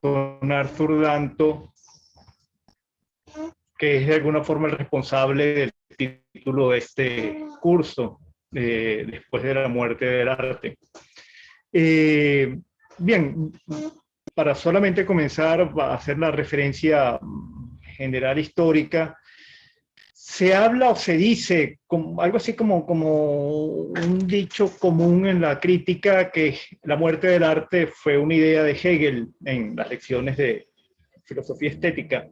con Arthur Danto, que es de alguna forma el responsable del título de este curso, después de la muerte del arte. Bien, para solamente comenzar a hacer la referencia general histórica, se habla o se dice como, algo así como un dicho común en la crítica, que la muerte del arte fue una idea de Hegel en las lecciones de filosofía estética.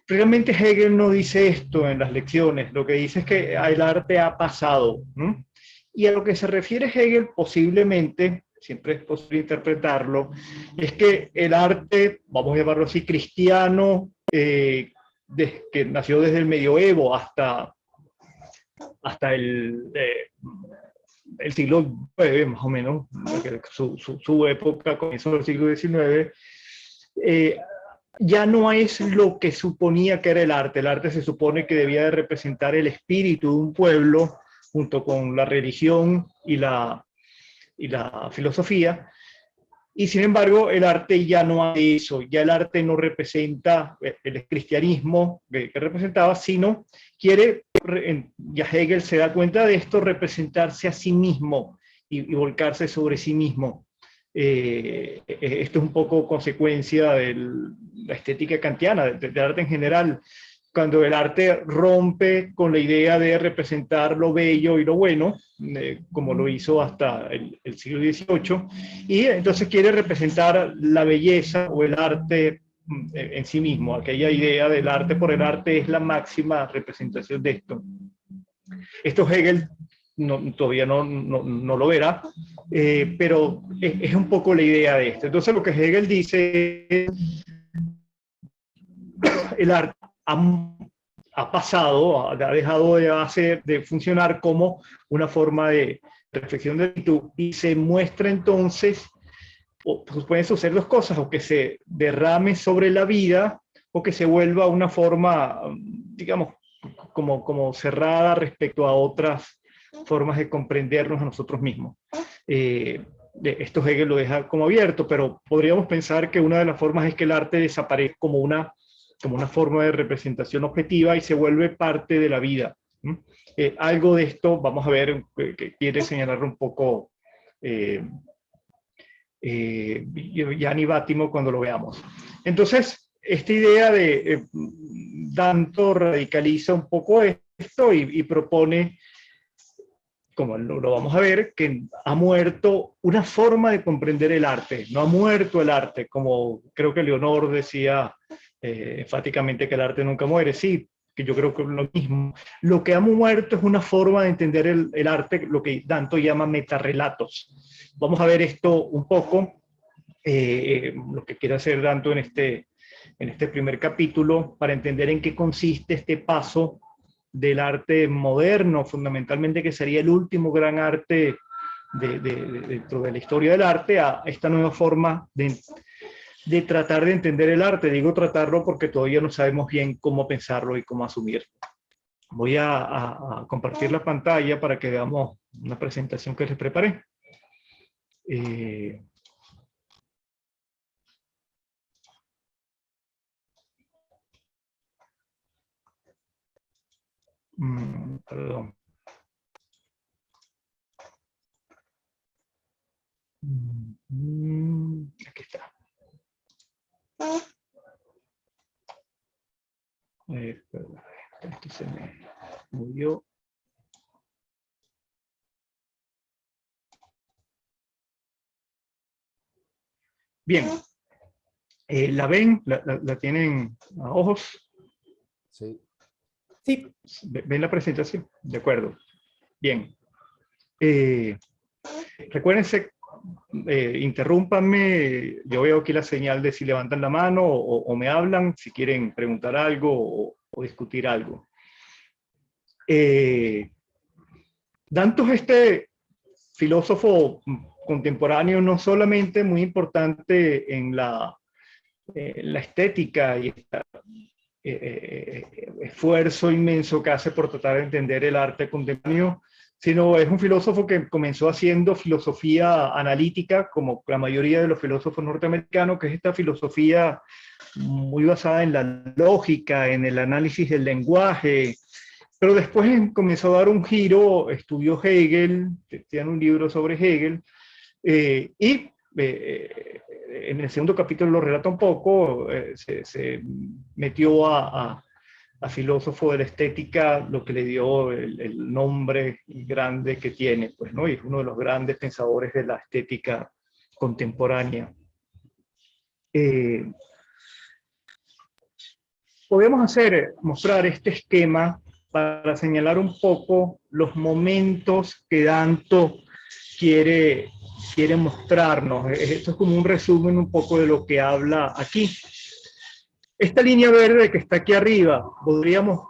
Realmente Hegel no dice esto en las lecciones, lo que dice es que el arte ha pasado, ¿no? Y a lo que se refiere Hegel posiblemente, siempre es posible interpretarlo, es que el arte, vamos a llamarlo así, cristiano, que nació desde el medioevo hasta el siglo IX, más o menos, su época comenzó en el siglo XIX, ya no es lo que suponía que era el arte. El arte se supone que debía de representar el espíritu de un pueblo, junto con la religión y la filosofía, y sin embargo el arte ya no hace eso, ya el arte no representa el cristianismo que representaba, sino quiere, ya Hegel se da cuenta de esto, representarse a sí mismo y volcarse sobre sí mismo. Esto es un poco consecuencia de la estética kantiana, del arte en general, cuando el arte rompe con la idea de representar lo bello y lo bueno, como lo hizo hasta el siglo XVIII, y entonces quiere representar la belleza o el arte en sí mismo. Aquella idea del arte por el arte es la máxima representación de esto. Esto Hegel todavía no lo verá, pero es un poco la idea de esto. Entonces lo que Hegel dice es el arte ha pasado, ha dejado de funcionar como una forma de reflexión de actitud, y se muestra entonces, o pues pueden suceder dos cosas, o que se derrame sobre la vida, o que se vuelva una forma, digamos, como cerrada respecto a otras formas de comprendernos a nosotros mismos. Esto Hegel lo deja como abierto, pero podríamos pensar que una de las formas es que el arte desaparece como una forma de representación objetiva y se vuelve parte de la vida. Algo de esto vamos a ver, que quiere señalar un poco Gianni Vattimo cuando lo veamos. Entonces, esta idea de Danto radicaliza un poco esto y propone, como lo vamos a ver, que ha muerto una forma de comprender el arte. No ha muerto el arte, como creo que Leonor decía enfáticamente que el arte nunca muere. Sí, que yo creo que es lo mismo. Lo que ha muerto es una forma de entender el arte, lo que Danto llama metarrelatos. Vamos a ver esto un poco, lo que quiere hacer Danto en este primer capítulo, para entender en qué consiste este paso del arte moderno, fundamentalmente, que sería el último gran arte dentro de la historia del arte, a esta nueva forma de tratar de entender el arte. Digo tratarlo porque todavía no sabemos bien cómo pensarlo y cómo asumirlo. Voy a compartir la pantalla para que veamos una presentación que les preparé. Perdón. Aquí está. Esto se me movió. Bien. ¿La ven? ¿La tienen a ojos? Sí. Sí. ¿Ven la presentación? De acuerdo. Bien. Recuérdense, interrúmpanme, yo veo aquí la señal de si levantan la mano o me hablan, si quieren preguntar algo o discutir algo. Danto es este filósofo contemporáneo no solamente muy importante en la estética y esfuerzo inmenso que hace por tratar de entender el arte contemporáneo, sino es un filósofo que comenzó haciendo filosofía analítica, como la mayoría de los filósofos norteamericanos, que es esta filosofía muy basada en la lógica, en el análisis del lenguaje, pero después comenzó a dar un giro, estudió Hegel, tiene un libro sobre Hegel, y en el segundo capítulo lo relata un poco, se metió a filósofo de la estética, lo que le dio el nombre grande que tiene, pues, ¿no? Y es uno de los grandes pensadores de la estética contemporánea. Podemos mostrar este esquema para señalar un poco los momentos que Danto quiere mostrarnos. Esto es como un resumen un poco de lo que habla aquí. Esta línea verde que está aquí arriba, podríamos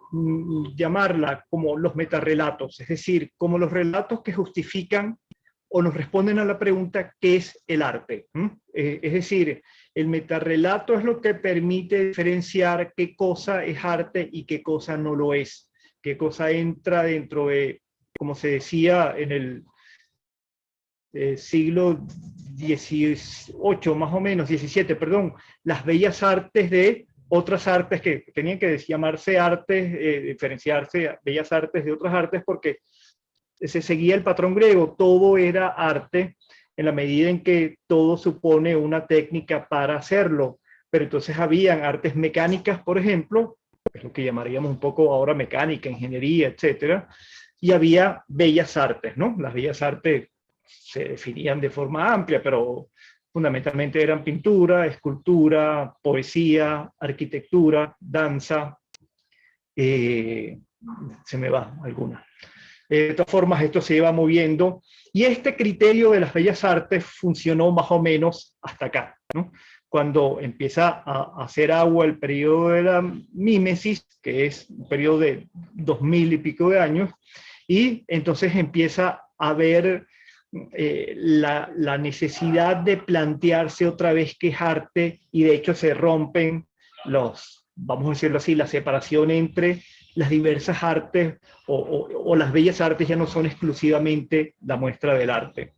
llamarla como los metarrelatos, es decir, como los relatos que justifican o nos responden a la pregunta ¿qué es el arte? Es decir, el metarrelato es lo que permite diferenciar qué cosa es arte y qué cosa no lo es, qué cosa entra dentro de, como se decía en el siglo XVIII, más o menos, XVII, perdón, las bellas artes de otras artes que tenían que llamarse artes, diferenciarse bellas artes de otras artes, porque se seguía el patrón griego, todo era arte en la medida en que todo supone una técnica para hacerlo, pero entonces habían artes mecánicas, por ejemplo, es lo que llamaríamos un poco ahora mecánica, ingeniería, etcétera, y había bellas artes, ¿no? Las bellas artes se definían de forma amplia, pero fundamentalmente eran pintura, escultura, poesía, arquitectura, danza, se me va alguna. De todas formas, esto se iba moviendo y este criterio de las bellas artes funcionó más o menos hasta acá, ¿no? Cuando empieza a hacer agua el periodo de la mímesis, que es un periodo de 2000 y pico de años, y entonces empieza a ver la necesidad de plantearse otra vez qué es arte, y de hecho se rompen vamos a decirlo así, la separación entre las diversas artes o las bellas artes ya no son exclusivamente la muestra del arte.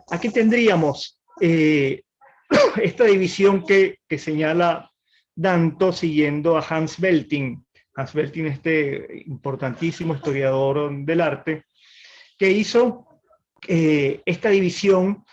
Aquí tendríamos esta división que señala Danto siguiendo a Hans Belting. Hans Belting, este importantísimo historiador del arte, que hizo esta división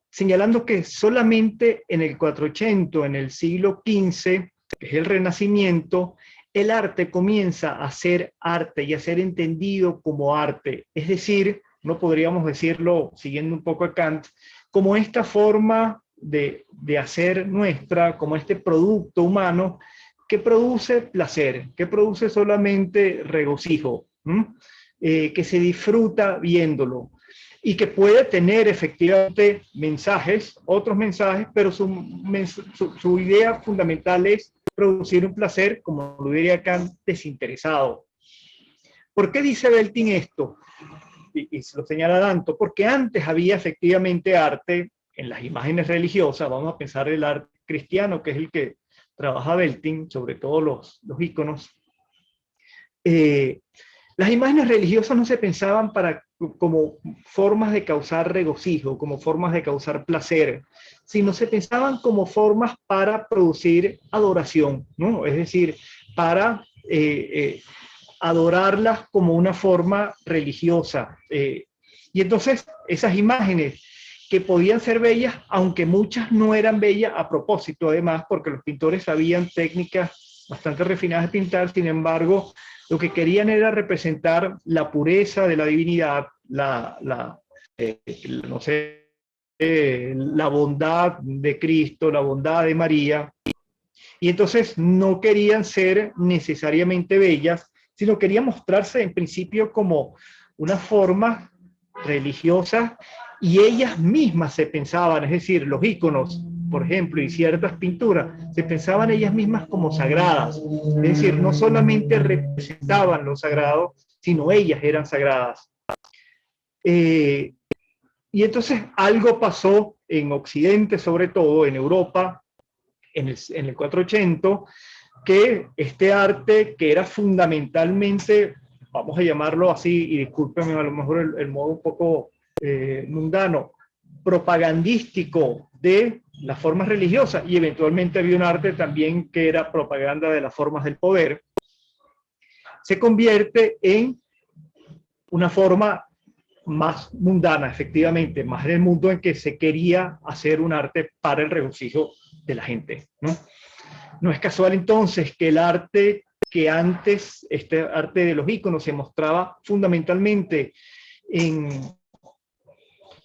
señalando que solamente en el 480, en el siglo XV, que es el Renacimiento, el arte comienza a ser arte y a ser entendido como arte. Es decir, no podríamos decirlo, siguiendo un poco a Kant, como esta forma de hacer nuestra, como este producto humano que produce placer, que produce solamente regocijo, que se disfruta viéndolo y que puede tener efectivamente mensajes, otros mensajes, pero su idea fundamental es producir un placer, como lo diría Kant, desinteresado. ¿Por qué dice Belting esto? Y se lo señala Danto, porque antes había efectivamente arte en las imágenes religiosas, vamos a pensar el arte cristiano, que es el que trabaja Belting, sobre todo los íconos. Las imágenes religiosas no se pensaban como formas de causar regocijo, como formas de causar placer, sino se pensaban como formas para producir adoración, ¿no? Es decir, para adorarlas como una forma religiosa. Y entonces esas imágenes que podían ser bellas, aunque muchas no eran bellas a propósito, además, porque los pintores sabían técnicas bastante refinadas de pintar, sin embargo, lo que querían era representar la pureza de la divinidad, no sé, la bondad de Cristo, la bondad de María, y entonces no querían ser necesariamente bellas, sino querían mostrarse en principio como una forma religiosa, y ellas mismas se pensaban, es decir, los íconos, por ejemplo, y ciertas pinturas, se pensaban ellas mismas como sagradas, es decir, no solamente representaban lo sagrado, sino ellas eran sagradas. Y entonces algo pasó en Occidente, sobre todo en Europa, en el 480, que este arte, que era fundamentalmente vamos a llamarlo así, y discúlpenme a lo mejor el modo un poco mundano, propagandístico de las formas religiosas, y eventualmente había un arte también que era propaganda de las formas del poder, se convierte en una forma más mundana, efectivamente, más en el mundo en que se quería hacer un arte para el regocijo de la gente, ¿no? No es casual entonces que el arte que antes, este arte de los íconos, se mostraba fundamentalmente en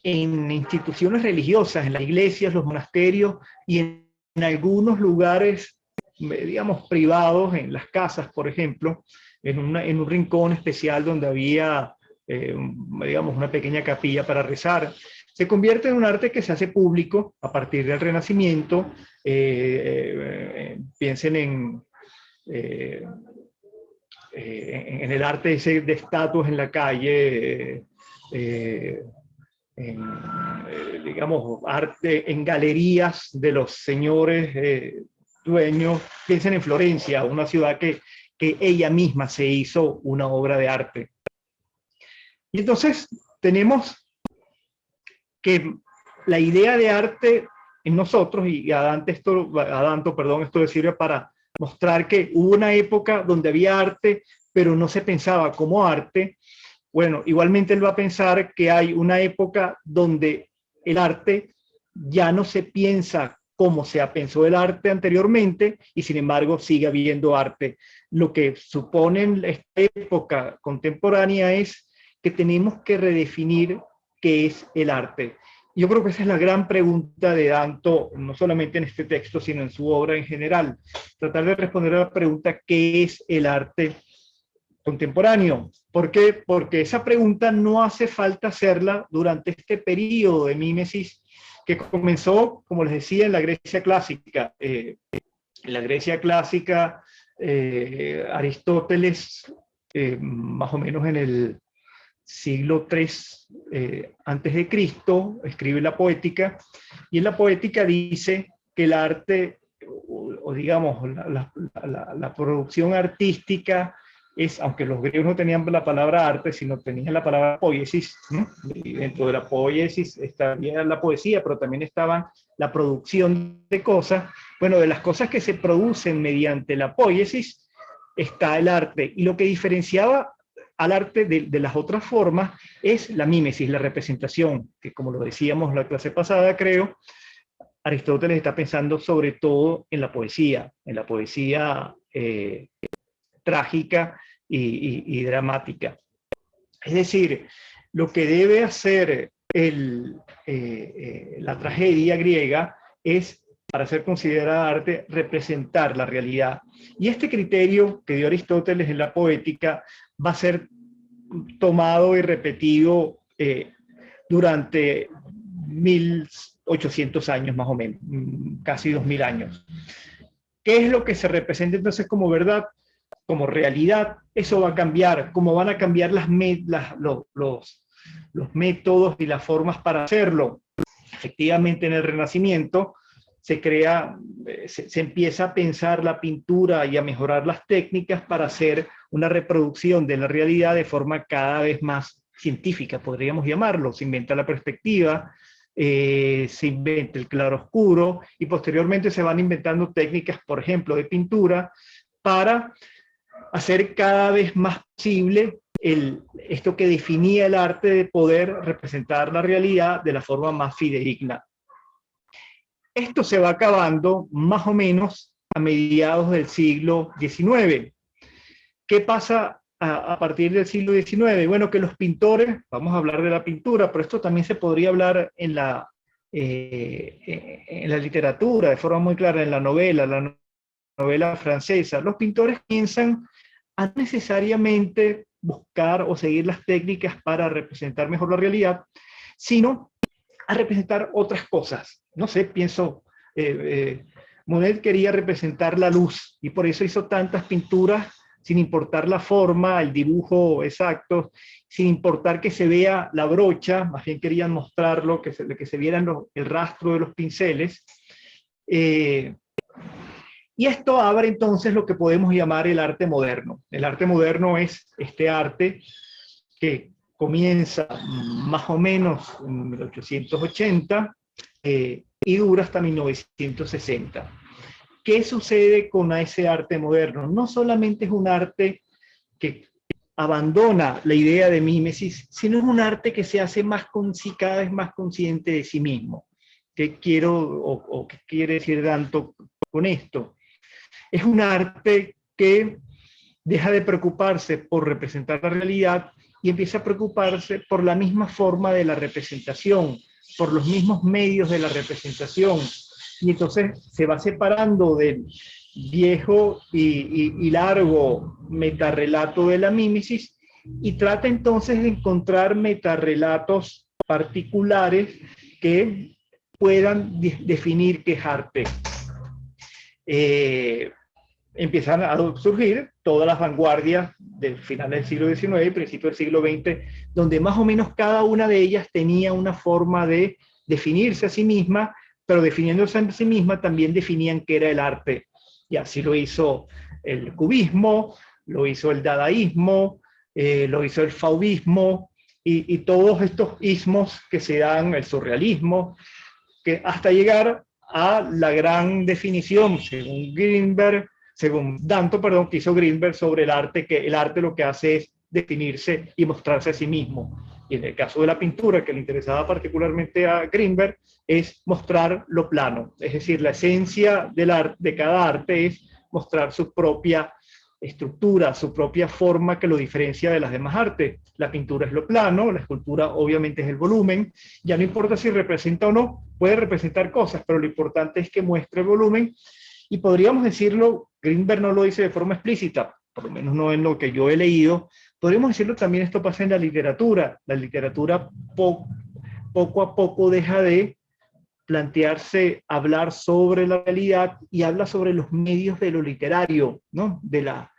instituciones religiosas, en las iglesias, los monasterios y en algunos lugares, digamos, privados, en las casas, por ejemplo, en un rincón especial donde había, digamos, una pequeña capilla para rezar. Se convierte en un arte que se hace público a partir del Renacimiento. Piensen en el arte ese de estatuas en la calle, digamos, arte en galerías de los señores dueños. Piensen en Florencia, una ciudad que ella misma se hizo una obra de arte. Y entonces tenemos que la idea de arte en nosotros, y esto le sirve para mostrar que hubo una época donde había arte, pero no se pensaba como arte. Bueno, igualmente él va a pensar que hay una época donde el arte ya no se piensa como se pensó el arte anteriormente, y sin embargo sigue habiendo arte. Lo que supone en esta época contemporánea es que tenemos que redefinir qué es el arte. Yo creo que esa es la gran pregunta de Danto, no solamente en este texto, sino en su obra en general. Tratar de responder a la pregunta, ¿qué es el arte contemporáneo? ¿Por qué? Porque esa pregunta no hace falta hacerla durante este periodo de mímesis que comenzó, como les decía, en la Grecia clásica. En la Grecia clásica, Aristóteles, más o menos en el siglo III antes de Cristo, escribe la Poética, y en la Poética dice que el arte, o digamos, la producción artística es, aunque los griegos no tenían la palabra arte, sino tenían la palabra poiesis, ¿no? Y dentro de la poiesis estaba la poesía, pero también estaba la producción de cosas. Bueno, de las cosas que se producen mediante la poiesis está el arte, y lo que diferenciaba al arte de las otras formas es la mímesis, la representación, que como lo decíamos la clase pasada, creo, Aristóteles está pensando sobre todo en la poesía trágica y dramática. Es decir, lo que debe hacer la tragedia griega es, para ser considerada arte, representar la realidad. Y este criterio que dio Aristóteles en la Poética va a ser tomado y repetido durante 1800 años más o menos, casi 2000 años. ¿Qué es lo que se representa entonces como verdad, como realidad? Eso va a cambiar, como van a cambiar los métodos y las formas para hacerlo. Efectivamente, en el Renacimiento se empieza a pensar la pintura y a mejorar las técnicas para hacer una reproducción de la realidad de forma cada vez más científica, podríamos llamarlo. Se inventa la perspectiva, se inventa el claroscuro, y posteriormente se van inventando técnicas, por ejemplo, de pintura, para hacer cada vez más posible esto que definía el arte, de poder representar la realidad de la forma más fidedigna. Esto se va acabando más o menos a mediados del siglo XIX. ¿Qué pasa a partir del siglo XIX? Bueno, que los pintores, vamos a hablar de la pintura, pero esto también se podría hablar en la literatura, de forma muy clara, en la novela francesa. Los pintores piensan a necesariamente buscar o seguir las técnicas para representar mejor la realidad, sino a representar otras cosas. No sé, pienso, Monet quería representar la luz, y por eso hizo tantas pinturas sin importar la forma, el dibujo exacto, sin importar que se vea la brocha, más bien querían mostrarlo, que se viera el rastro de los pinceles. Y esto abre entonces lo que podemos llamar el arte moderno. El arte moderno es este arte que comienza más o menos en 1880 y dura hasta 1960. ¿Qué sucede con ese arte moderno? No solamente es un arte que abandona la idea de mímesis, sino es un arte que se hace cada vez más consciente de sí mismo. ¿Qué quiero o qué quiere decir Danto con esto? Es un arte que deja de preocuparse por representar la realidad y empieza a preocuparse por la misma forma de la representación, por los mismos medios de la representación. Y entonces se va separando del viejo y largo metarrelato de la mímesis y trata entonces de encontrar metarrelatos particulares que puedan definir qué es arte. Empiezan a surgir todas las vanguardias del final del siglo XIX y principio del siglo XX, donde más o menos cada una de ellas tenía una forma de definirse a sí misma, pero definiéndose a sí misma también definían qué era el arte. Y así lo hizo el cubismo, lo hizo el dadaísmo, lo hizo el fauvismo y todos estos ismos que se dan, el surrealismo, que hasta llegar a la gran definición, según Danto, que hizo Greenberg sobre el arte, que el arte lo que hace es definirse y mostrarse a sí mismo. Y en el caso de la pintura, que le interesaba particularmente a Greenberg, es mostrar lo plano. Es decir, la esencia de cada arte es mostrar su propia estructura, su propia forma que lo diferencia de las demás artes. La pintura es lo plano, la escultura obviamente es el volumen. Ya no importa si representa o no, puede representar cosas, pero lo importante es que muestre el volumen. Y podríamos decirlo, Greenberg no lo dice de forma explícita, por lo menos no en lo que yo he leído. Podríamos decirlo también, esto pasa en la literatura. La literatura poco a poco deja de plantearse hablar sobre la realidad y habla sobre los medios de lo literario, ¿no? De la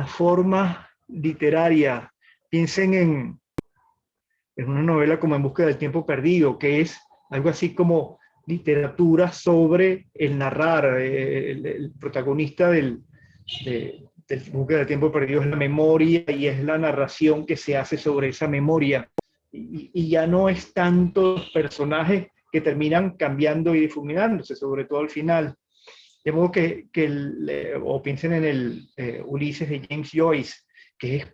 forma literaria. Piensen en una novela como En búsqueda del tiempo perdido, que es algo así como literatura sobre el narrar. El protagonista del búsqueda del tiempo perdido es la memoria y es la narración que se hace sobre esa memoria. Y ya no es tanto los personajes que terminan cambiando y difuminándose, sobre todo al final. De modo o piensen en el Ulises de James Joyce, que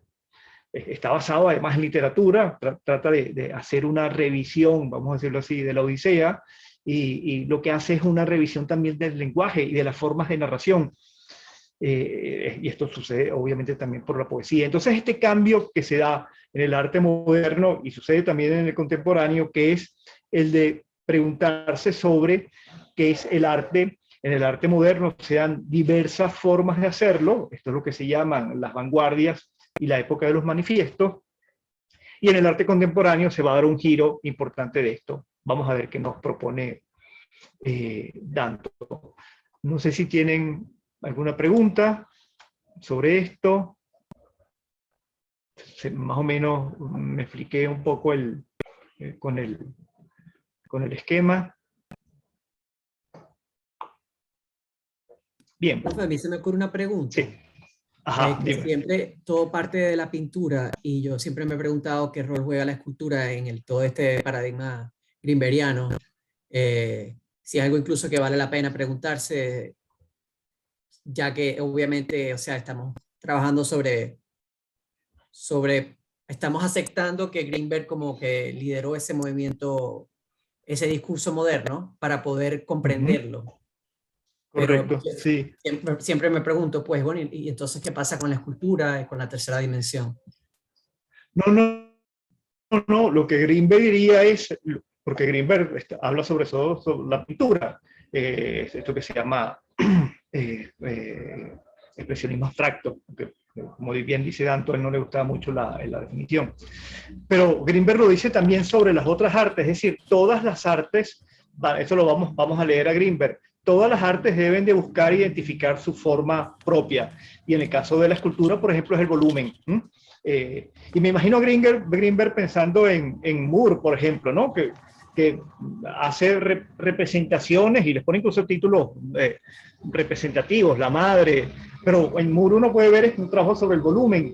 está basado además en literatura, trata de hacer una revisión, vamos a decirlo así, de la Odisea, y lo que hace es una revisión también del lenguaje y de las formas de narración. Y esto sucede obviamente también por la poesía. Entonces este cambio que se da en el arte moderno y sucede también en el contemporáneo, que es el de preguntarse sobre qué es el arte. En el arte moderno se dan diversas formas de hacerlo, esto es lo que se llaman las vanguardias y la época de los manifiestos, y en el arte contemporáneo se va a dar un giro importante de esto. Vamos a ver qué nos propone Danto. No sé si tienen alguna pregunta sobre esto. Más o menos me expliqué un poco con el esquema. Bien. Profe, a mí se me ocurre una pregunta. Sí. Ajá, que siempre todo parte de la pintura y yo siempre me he preguntado qué rol juega la escultura en todo este paradigma greenberiano. Si es algo incluso que vale la pena preguntarse, ya que obviamente, o sea, estamos trabajando estamos aceptando que Greenberg como que lideró ese movimiento, ese discurso moderno para poder comprenderlo. Correcto, Pero sí. siempre me pregunto, pues, bueno, ¿y entonces qué pasa con la escultura y con la tercera dimensión? No, lo que Greenberg diría es, porque Greenberg habla sobre la pintura, esto que se llama expresionismo abstracto, que como bien dice Danto, a él no le gustaba mucho la definición. Pero Greenberg lo dice también sobre las otras artes, es decir, todas las artes, eso lo vamos a leer a Greenberg, todas las artes deben de buscar identificar su forma propia. Y en el caso de la escultura, por ejemplo, es el volumen. Y me imagino a Greenberg pensando en Moore, por ejemplo, ¿no? Que que hace representaciones y les pone incluso títulos representativos, la madre, pero en Moore uno puede ver un trabajo sobre el volumen,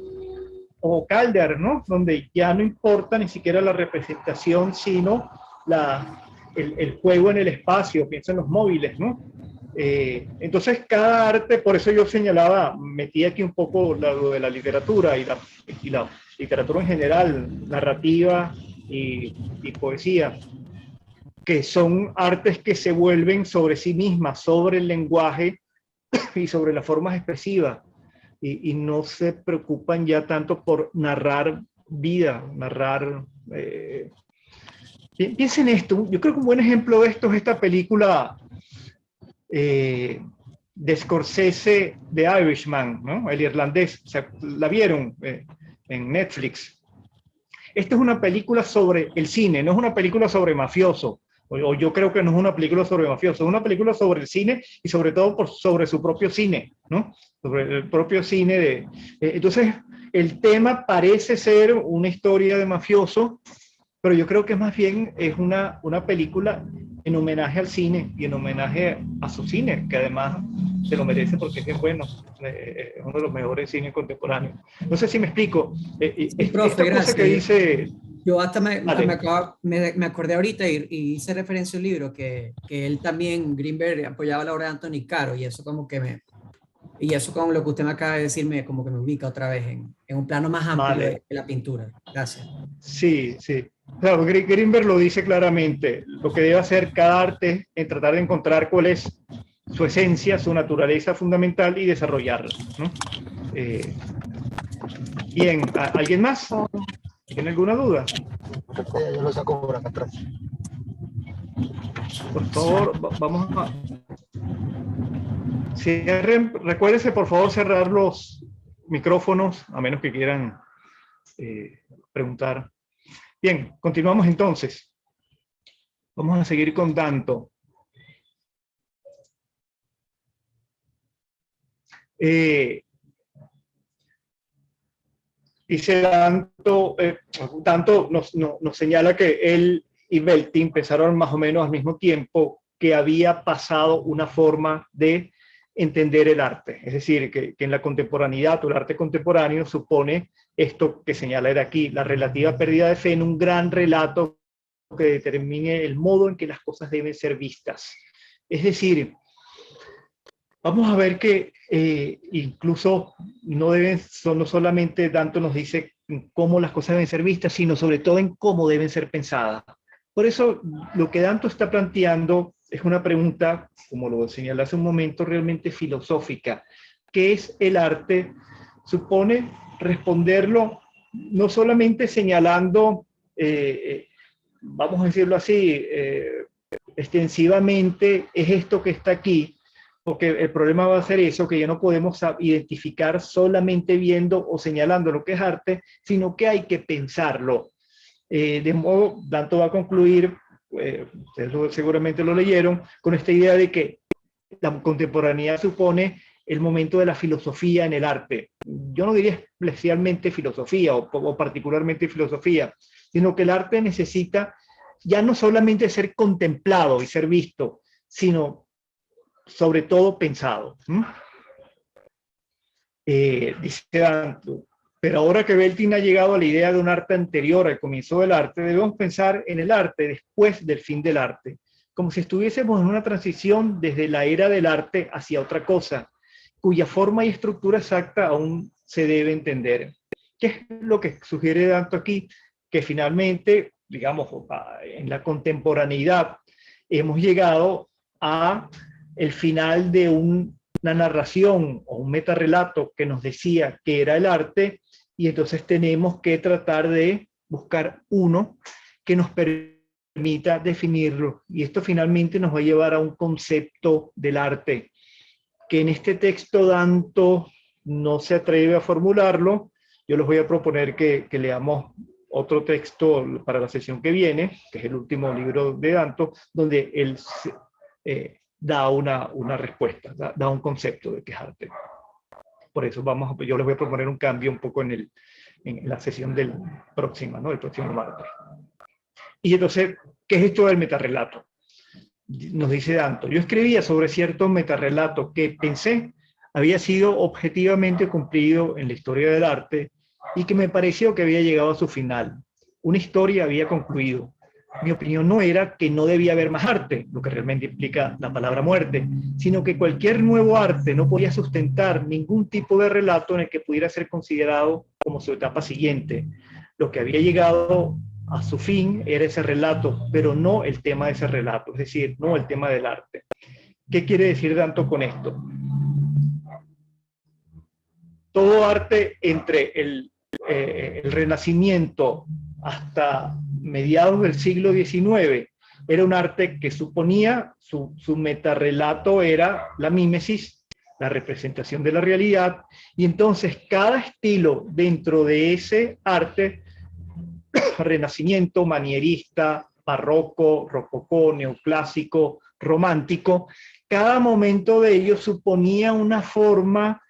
o Calder, ¿no? Donde ya no importa ni siquiera la representación, sino el juego en el espacio, piensa en los móviles, ¿no? Entonces cada arte, por eso yo señalaba, metí aquí un poco lo de la literatura y la literatura en general, narrativa y poesía, que son artes que se vuelven sobre sí mismas, sobre el lenguaje y sobre las formas expresivas, y no se preocupan ya tanto por narrar vida, narrar... piensen esto, yo creo que un buen ejemplo de esto es esta película de Scorsese, de Irishman, ¿no? El irlandés, o sea, la vieron en Netflix. Esta es una película sobre el cine, no es una película sobre mafioso, o yo creo que no es una película sobre mafioso, es una película sobre el cine y sobre todo sobre su propio cine, ¿no? Sobre el propio cine entonces, el tema parece ser una historia de mafioso, pero yo creo que más bien es una película en homenaje al cine y en homenaje a su cine, que además se lo merece porque es bien bueno, es uno de los mejores cines contemporáneos. No sé si me explico. Sí, profe, esta cosa que gracias. dice... Yo hasta me acordé ahorita y hice referencia a un libro que él también, Greenberg, apoyaba la obra de Anthony Caro, y eso como que y eso con lo que usted me acaba de decir, como que me ubica otra vez en un plano más amplio Vale. de la pintura. Gracias. Sí, sí. Claro, Greenberg lo dice claramente. Lo que debe hacer cada arte es tratar de encontrar cuál es su esencia, su naturaleza fundamental y desarrollarla, ¿no? Bien, ¿alguien más? ¿Tiene alguna duda? Yo lo saco por acá atrás. Por favor, vamos a... Cierren, recuérdense por favor cerrar los micrófonos, a menos que quieran preguntar. Bien, continuamos entonces. Vamos a seguir con Danto. Dice Danto nos señala que él y Belting pensaron más o menos al mismo tiempo que había pasado una forma de entender el arte. Es decir, que en la contemporaneidad o el arte contemporáneo supone esto que señala de aquí, la relativa pérdida de fe en un gran relato que determine el modo en que las cosas deben ser vistas. Es decir, vamos a ver que incluso no solamente Danto nos dice cómo las cosas deben ser vistas, sino sobre todo en cómo deben ser pensadas. Por eso lo que Danto está planteando es una pregunta, como lo señalé hace un momento, realmente filosófica. ¿Qué es el arte? Supone responderlo no solamente señalando, vamos a decirlo así, extensivamente, es esto que está aquí, porque el problema va a ser eso, que ya no podemos identificar solamente viendo o señalando lo que es arte, sino que hay que pensarlo. De modo, Danto va a concluir, ustedes seguramente lo leyeron, con esta idea de que la contemporaneidad supone el momento de la filosofía en el arte. Yo no diría especialmente filosofía o particularmente filosofía, sino que el arte necesita ya no solamente ser contemplado y ser visto, sino sobre todo pensado. Dice Danto, pero ahora que Belting ha llegado a la idea de un arte anterior al comienzo del arte, debemos pensar en el arte después del fin del arte, como si estuviésemos en una transición desde la era del arte hacia otra cosa, cuya forma y estructura exacta aún se debe entender. ¿Qué es lo que sugiere Danto aquí? Que finalmente, digamos, en la contemporaneidad hemos llegado a el final de una narración o un metarrelato que nos decía que era el arte, y entonces tenemos que tratar de buscar uno que nos permita definirlo. Y esto finalmente nos va a llevar a un concepto del arte, que en este texto Danto no se atreve a formularlo. Yo les voy a proponer que leamos otro texto para la sesión que viene, que es el último libro de Danto, donde él da una respuesta, da un concepto de qué es arte. Por eso yo les voy a proponer un cambio un poco en la sesión próxima, ¿no? El próximo martes. Y entonces ¿Qué es esto del metarrelato? Nos dice Danto, yo escribía sobre cierto metarrelato que pensé había sido objetivamente cumplido en la historia del arte y que me pareció que había llegado a su final. Una historia había concluido. Mi opinión no era que no debía haber más arte, lo que realmente implica la palabra muerte, sino que cualquier nuevo arte no podía sustentar ningún tipo de relato en el que pudiera ser considerado como su etapa siguiente. Lo que había llegado a su fin era ese relato, pero no el tema de ese relato, es decir, no el tema del arte. ¿Qué quiere decir Danto con esto? Todo arte entre el Renacimiento hasta mediados del siglo XIX era un arte que suponía, su metarrelato era la mímesis, la representación de la realidad, y entonces cada estilo dentro de ese arte, renacimiento, manierista, barroco, rococó, neoclásico, romántico, cada momento de ellos suponía una forma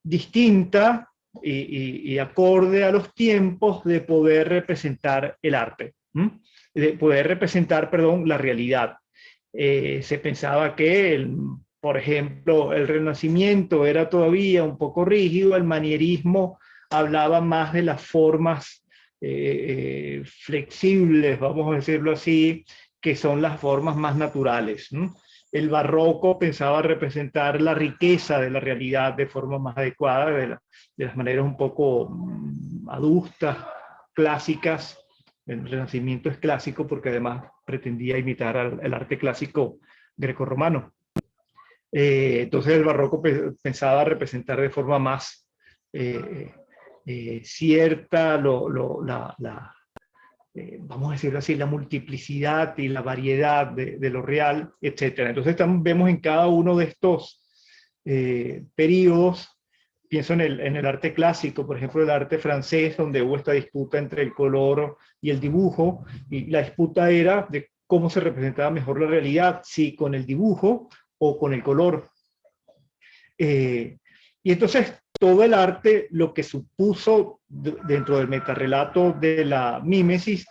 distinta y acorde a los tiempos de poder representar el arte, de poder representar, perdón, la realidad. Se pensaba que, por ejemplo, el Renacimiento era todavía un poco rígido, el manierismo hablaba más de las formas flexibles, vamos a decirlo así, que son las formas más naturales. El barroco pensaba representar la riqueza de la realidad de forma más adecuada, de las maneras un poco adustas, clásicas. El Renacimiento es clásico porque además pretendía imitar el arte clásico grecorromano. Entonces el barroco pensaba representar de forma más cierta vamos a decirlo así, la multiplicidad y la variedad de lo real, etc. Entonces vemos en cada uno de estos periodos, pienso en el arte clásico, por ejemplo, el arte francés, donde hubo esta disputa entre el color y el dibujo, y la disputa era de cómo se representaba mejor la realidad, si con el dibujo o con el color. Y entonces todo el arte, lo que supuso dentro del metarrelato de la mímesis,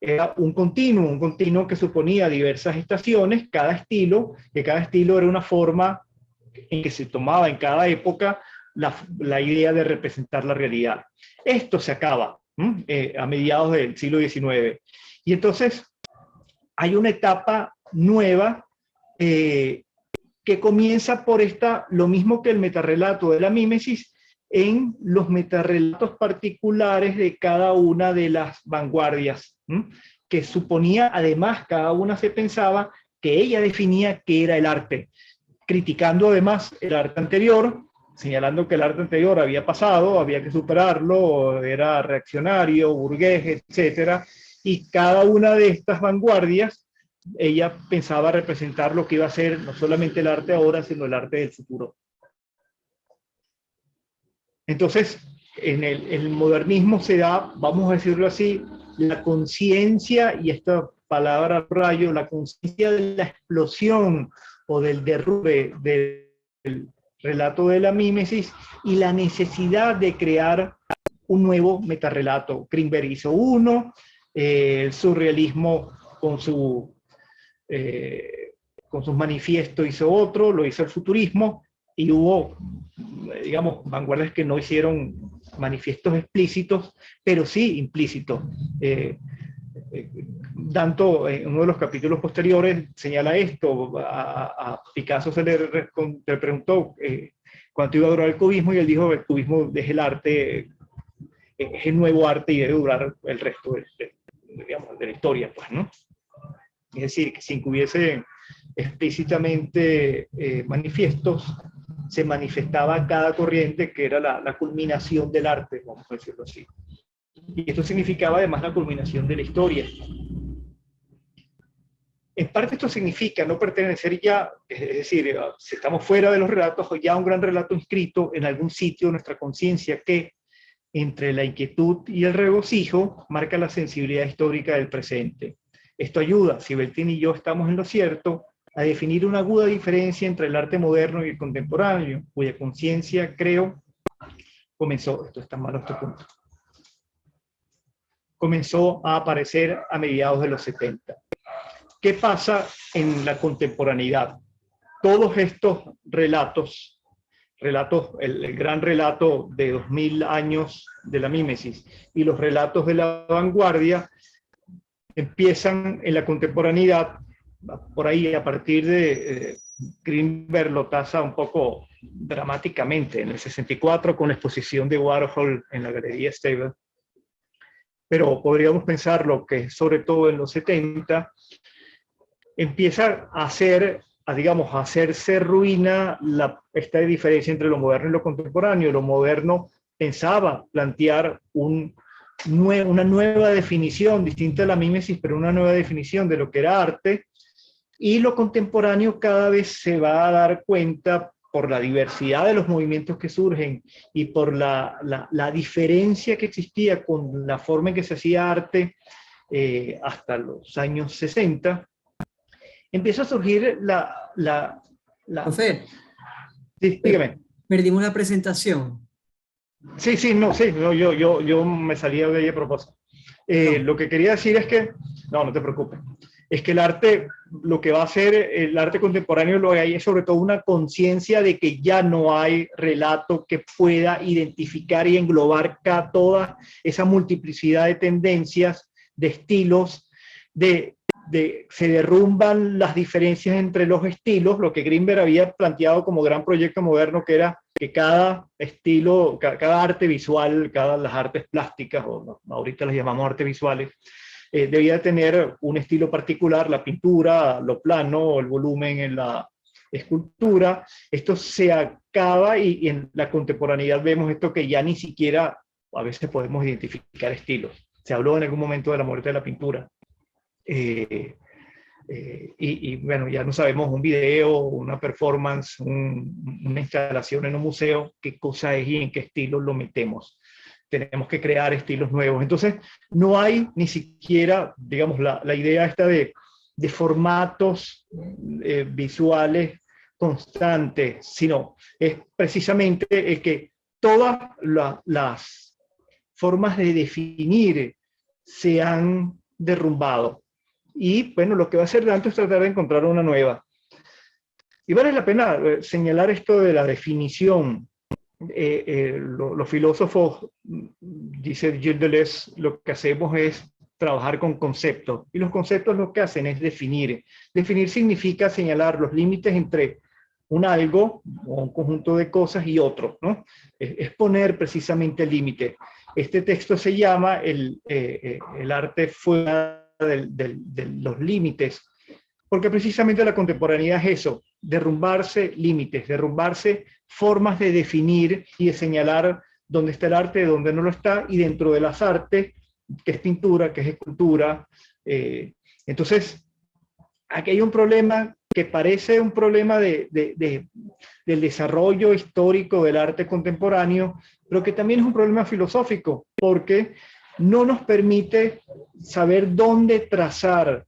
era un continuo que suponía diversas estaciones, que cada estilo era una forma en que se tomaba en cada época la idea de representar la realidad. Esto se acaba a mediados del siglo XIX. Y entonces hay una etapa nueva que comienza por lo mismo que el metarrelato de la mímesis, en los metarrelatos particulares de cada una de las vanguardias, que suponía, además, cada una se pensaba que ella definía qué era el arte, criticando además el arte anterior, señalando que el arte anterior había pasado, había que superarlo, era reaccionario, burgués, etc. Y cada una de estas vanguardias, ella pensaba representar lo que iba a ser no solamente el arte ahora, sino el arte del futuro. Entonces, en el modernismo se da, vamos a decirlo así, la conciencia, y esta palabra rayo, la conciencia de la explosión o del derrumbe del relato de la mímesis y la necesidad de crear un nuevo metarrelato. Grinberg hizo uno, el surrealismo con sus manifiestos hizo otro, lo hizo el futurismo, y hubo, digamos, vanguardias que no hicieron manifiestos explícitos, pero sí implícitos. Danto, en uno de los capítulos posteriores, señala esto. A Picasso se le preguntó cuánto iba a durar el cubismo, y él dijo: el cubismo es el arte, es el nuevo arte, y debe durar el resto digamos, de la historia, pues, ¿no? Es decir, que sin que hubiese explícitamente manifiestos, se manifestaba cada corriente que era la culminación del arte, vamos a decirlo así. Y esto significaba además la culminación de la historia. En parte esto significa no pertenecer ya, es decir, si estamos fuera de los relatos, o ya un gran relato inscrito en algún sitio de nuestra conciencia que, entre la inquietud y el regocijo, marca la sensibilidad histórica del presente. Esto ayuda, si Beltin y yo estamos en lo cierto, a definir una aguda diferencia entre el arte moderno y el contemporáneo, cuya conciencia, creo, comenzó, esto está malo este punto, comenzó a aparecer a mediados de los 70. ¿Qué pasa en la contemporaneidad? Todos estos relatos, el gran relato de 2000 años de la mímesis y los relatos de la vanguardia empiezan en la contemporaneidad, por ahí a partir de Greenberg lo tasa un poco dramáticamente en el 64 con la exposición de Warhol en la Galería Stable, pero podríamos pensarlo que sobre todo en los 70 empieza a hacerse ruina esta diferencia entre lo moderno y lo contemporáneo. Lo moderno pensaba plantear una nueva definición, distinta a la mímesis, pero una nueva definición de lo que era arte, y lo contemporáneo cada vez se va a dar cuenta, por la diversidad de los movimientos que surgen y por la diferencia que existía con la forma en que se hacía arte hasta los años 60, empieza a surgir Profe, Sí, dígame. perdimos la presentación. Sí, yo me salía de ahí a propósito. Lo que quería decir es que, no te preocupes, es que el arte, lo que va a hacer el arte contemporáneo, lo que hay es sobre todo una conciencia de que ya no hay relato que pueda identificar y englobar toda esa multiplicidad de tendencias, de estilos, se derrumban las diferencias entre los estilos, lo que Greenberg había planteado como gran proyecto moderno, que era que cada estilo, cada arte visual, las artes plásticas, o ahorita las llamamos artes visuales, debía tener un estilo particular, la pintura, lo plano, el volumen en la escultura. Esto se acaba y en la contemporaneidad vemos esto que ya ni siquiera a veces podemos identificar estilos. Se habló en algún momento de la muerte de la pintura. Bueno, ya no sabemos un video, una performance, una instalación en un museo, qué cosa es y en qué estilo lo metemos. Tenemos que crear estilos nuevos. Entonces, no hay ni siquiera, digamos, la idea esta de formatos visuales constantes, sino es precisamente el que todas las formas de definir se han derrumbado. Y bueno, lo que va a hacer Danto es tratar de encontrar una nueva. Y vale la pena señalar esto de la definición. Los filósofos, dice Gilles Deleuze, lo que hacemos es trabajar con conceptos. Y los conceptos lo que hacen es definir. Definir significa señalar los límites entre un algo o un conjunto de cosas y otro, ¿no? Es poner precisamente el límite. Este texto se llama el arte fuera de los límites, porque precisamente la contemporaneidad es eso, derrumbarse límites, derrumbarse formas de definir y de señalar dónde está el arte, dónde no lo está, y dentro de las artes, que es pintura, que es escultura. Entonces, aquí hay un problema que parece un problema del desarrollo histórico del arte contemporáneo, pero que también es un problema filosófico, porque no nos permite saber dónde trazar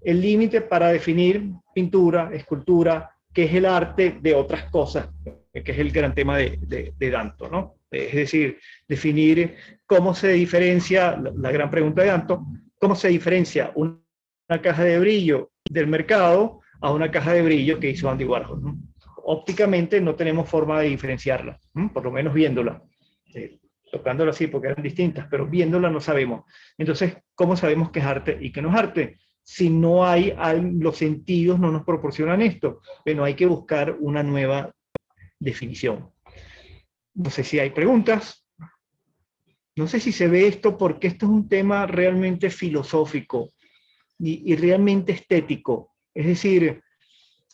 el límite para definir pintura, escultura, que es el arte de otras cosas, que es el gran tema de Danto, ¿no? Es decir, definir cómo se diferencia, la gran pregunta de Danto, cómo se diferencia una caja de brillo del mercado a una caja de brillo que hizo Andy Warhol, ¿no? Ópticamente no tenemos forma de diferenciarla, ¿no? Por lo menos viéndola. Tocándola así porque eran distintas, pero viéndola no sabemos. Entonces, ¿cómo sabemos qué es arte y qué no es arte? Si no hay, los sentidos no nos proporcionan esto. Bueno, hay que buscar una nueva definición. No sé si hay preguntas. No sé si se ve esto porque esto es un tema realmente filosófico y realmente estético. Es decir,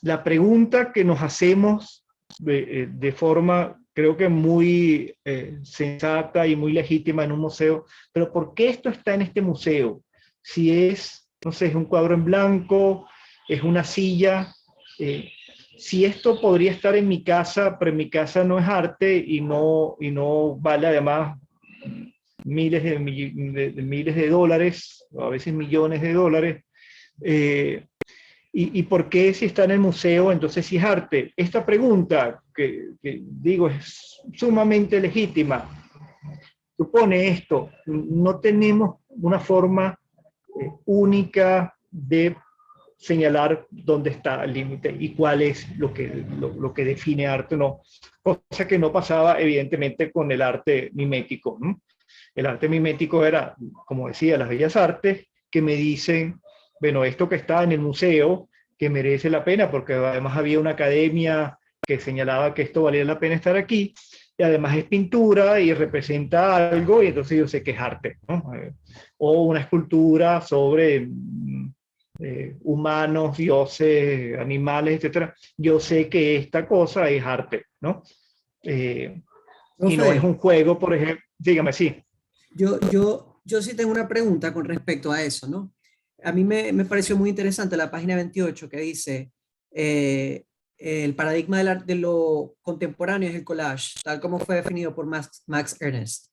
la pregunta que nos hacemos de forma, creo que muy sensata y muy legítima en un museo, pero ¿por qué esto está en este museo? Si es, no sé, es un cuadro en blanco, es una silla, si esto podría estar en mi casa, pero en mi casa no es arte y no vale además miles de dólares, o a veces millones de dólares, ¿y por qué si está en el museo entonces sí es arte? Esta pregunta que digo es sumamente legítima. Supone esto, no tenemos una forma única de señalar dónde está el límite y cuál es lo que define arte o no, cosa que no pasaba evidentemente con el arte mimético, ¿no? El arte mimético era, como decía, las bellas artes, que me dicen, bueno, esto que está en el museo, que merece la pena, porque además había una academia que señalaba que esto valía la pena estar aquí, y además es pintura y representa algo, y entonces yo sé que es arte, ¿no? O una escultura sobre humanos, dioses, animales, etcétera. Yo sé que esta cosa es arte, ¿no? Y no es Profe, un juego, por ejemplo, dígame, sí. yo sí tengo una pregunta con respecto a eso, ¿no? A mí me pareció muy interesante la página 28 que dice, el paradigma de lo contemporáneo es el collage, tal como fue definido por Max Ernst,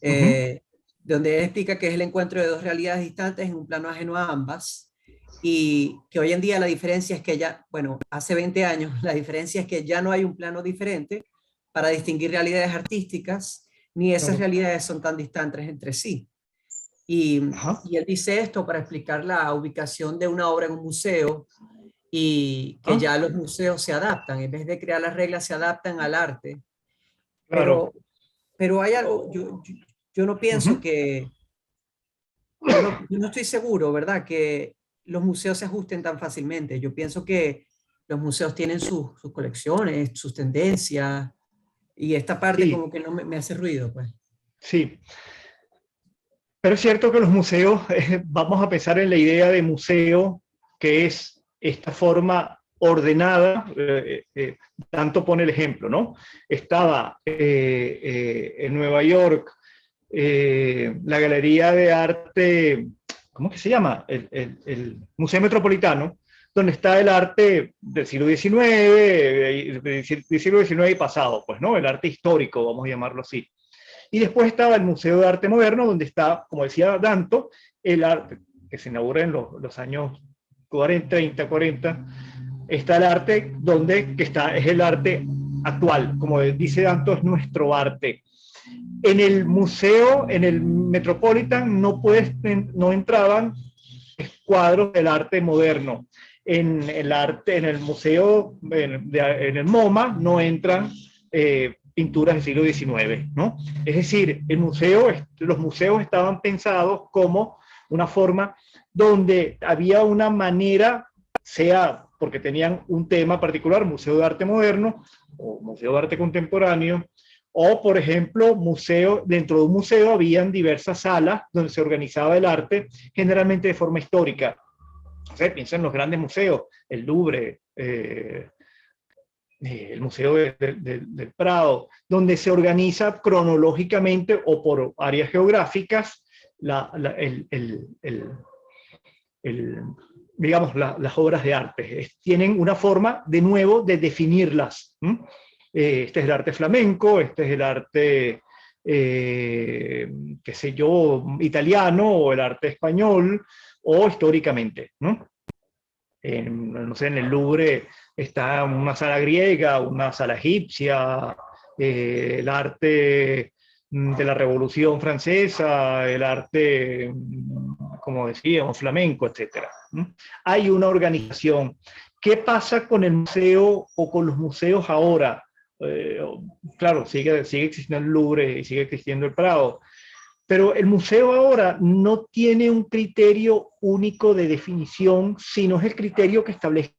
Uh -huh. eh, donde él explica que es el encuentro de dos realidades distantes en un plano ajeno a ambas, y que hoy en día la diferencia es que ya, bueno, hace 20 años, la diferencia es que ya no hay un plano diferente para distinguir realidades artísticas, ni esas Claro. realidades son tan distantes entre sí. Y, Ajá. y él dice esto para explicar la ubicación de una obra en un museo y que Ajá. ya los museos se adaptan, en vez de crear las reglas, se adaptan al arte. Claro. Pero hay algo, yo no Uh pienso -huh. que, yo no estoy seguro, ¿verdad? Que los museos se ajusten tan fácilmente. Yo pienso que los museos tienen sus colecciones, sus tendencias, y esta parte Sí, como que no me hace ruido, pues. sí. Pero es cierto que los museos, vamos a pensar en la idea de museo, que es esta forma ordenada, tanto pone el ejemplo, ¿no? Estaba en Nueva York la Galería de Arte, ¿cómo que se llama? El Museo Metropolitano, donde está el arte del siglo XIX, del siglo XIX y pasado, pues, ¿no? El arte histórico, vamos a llamarlo así. Y después estaba el Museo de Arte Moderno, donde está, como decía Danto, el arte que se inaugura en los años 40, 30, 40, está el arte donde que está, es el arte actual, como dice Danto, es nuestro arte. En el museo, en el Metropolitan, no entraban cuadros del arte moderno. En el arte, en el museo, en el MoMA, no entran pinturas del siglo XIX, ¿no? Es decir, los museos estaban pensados como una forma donde había una manera, sea porque tenían un tema particular, Museo de Arte Moderno o Museo de Arte Contemporáneo, o, por ejemplo, dentro de un museo habían diversas salas donde se organizaba el arte, generalmente de forma histórica. O sea, piensa en los grandes museos, el Louvre, el Museo del Prado, donde se organiza cronológicamente o por áreas geográficas digamos, las obras de arte. Tienen una forma, de nuevo, de definirlas. Este es el arte flamenco, este es el arte, qué sé yo, italiano, o el arte español, o históricamente, ¿no? No sé, en el Louvre está una sala griega, una sala egipcia, el arte de la Revolución Francesa, el arte, como decíamos, flamenco, etc. Hay una organización. ¿Qué pasa con el museo o con los museos ahora? Claro, sigue existiendo el Louvre y sigue existiendo el Prado, pero el museo ahora no tiene un criterio único de definición, sino es el criterio que establezca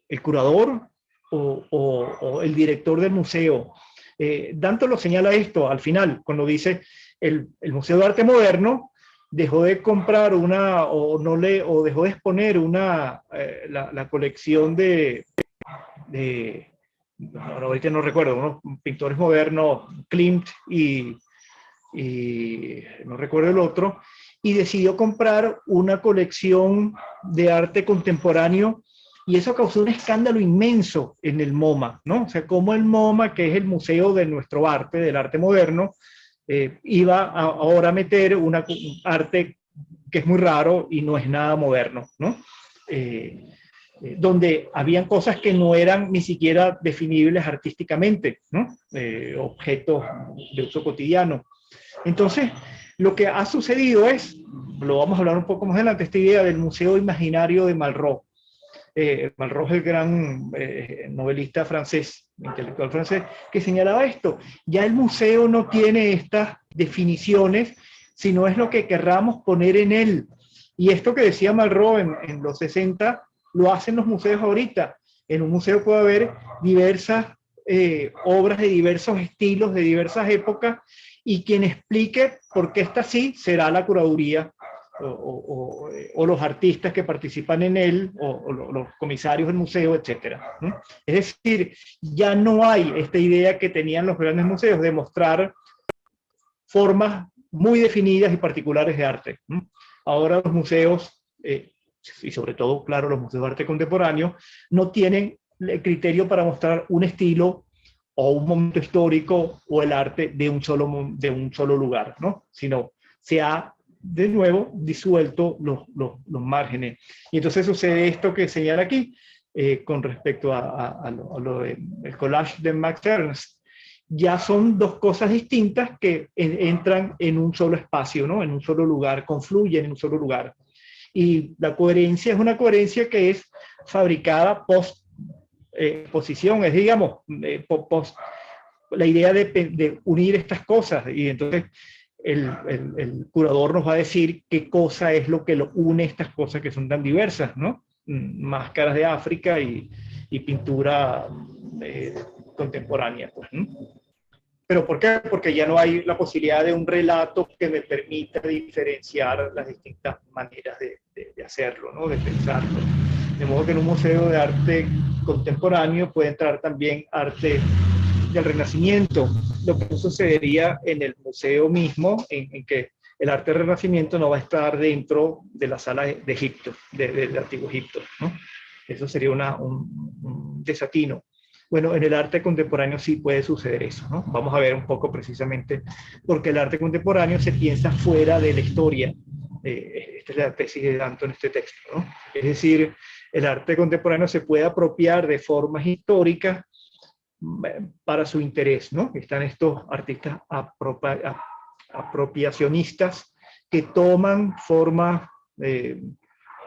el curador o el director del museo. Danto lo señala esto al final, cuando dice el Museo de Arte Moderno dejó de comprar o dejó de exponer la colección ahorita no recuerdo, unos pintores modernos, Klimt y no recuerdo el otro, y decidió comprar una colección de arte contemporáneo, y eso causó un escándalo inmenso en el MoMA, ¿no? O sea, como el MoMA, que es el museo de nuestro arte, del arte moderno, iba ahora a meter un arte que es muy raro y no es nada moderno, ¿no? Donde habían cosas que no eran ni siquiera definibles artísticamente, ¿no? Objetos de uso cotidiano. Entonces, Lo que ha sucedido es, lo vamos a hablar un poco más adelante, esta idea del Museo Imaginario de Malraux. Malraux es el gran novelista francés, intelectual francés, que señalaba esto. Ya el museo no tiene estas definiciones, sino es lo que querramos poner en él. Y esto que decía Malraux en los 60, lo hacen los museos ahorita. En un museo puede haber diversas obras de diversos estilos, de diversas épocas, y quien explique por qué está así será la curaduría o los artistas que participan en él, o los comisarios del museo, etc. Es decir, ya no hay esta idea que tenían los grandes museos de mostrar formas muy definidas y particulares de arte. Ahora los museos, y sobre todo, claro, los museos de arte contemporáneo, no tienen el criterio para mostrar un estilo o un momento histórico o el arte de un solo lugar, ¿no? Sino se ha de nuevo disuelto los márgenes. Y entonces sucede esto que señala aquí con respecto a lo del collage de Max Ernst. Ya son dos cosas distintas que entran en un solo espacio, ¿no? En un solo lugar, confluyen en un solo lugar. Y la coherencia es una coherencia que es fabricada post exposición, es digamos, post, la idea de unir estas cosas. Y entonces el curador nos va a decir qué cosa es lo que lo une estas cosas que son tan diversas, ¿no? Máscaras de África y pintura contemporánea, pues, ¿no? ¿Pero por qué? Porque ya no hay la posibilidad de un relato que me permita diferenciar las distintas maneras de hacerlo, ¿no? De pensarlo. De modo que en un museo de arte contemporáneo puede entrar también arte del Renacimiento, lo que no sucedería en el museo mismo, en que el arte del Renacimiento no va a estar dentro de la sala de Egipto, del antiguo Egipto, ¿no? Eso sería un desatino. Bueno, en el arte contemporáneo sí puede suceder eso, ¿no? Vamos a ver un poco precisamente porque el arte contemporáneo se piensa fuera de la historia. Esta es la tesis de Danto en este texto, ¿no? Es decir, el arte contemporáneo se puede apropiar de formas históricas para su interés, ¿no? Están estos artistas apropiacionistas que toman formas,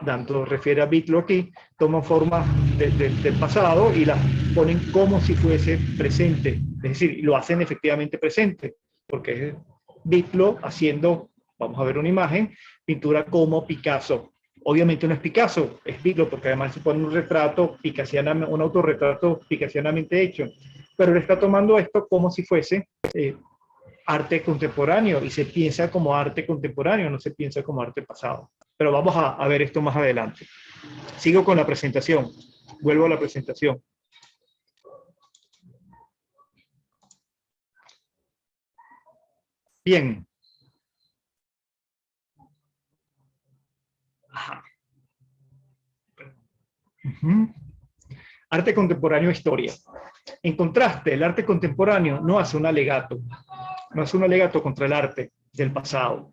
Danto refiere a Wittlow aquí, toman formas del pasado y las ponen como si fuese presente, es decir, lo hacen efectivamente presente, porque es Wittlow haciendo, vamos a ver una imagen, pintura como Picasso. Obviamente no es Picasso, es Wittlow, porque además se pone un retrato un autorretrato picassianamente hecho, pero él está tomando esto como si fuese arte contemporáneo, y se piensa como arte contemporáneo, no se piensa como arte pasado. Pero vamos a ver esto más adelante. Sigo con la presentación, vuelvo a la presentación. Bien. Arte contemporáneo e historia. En contraste, el arte contemporáneo no hace un alegato contra el arte del pasado.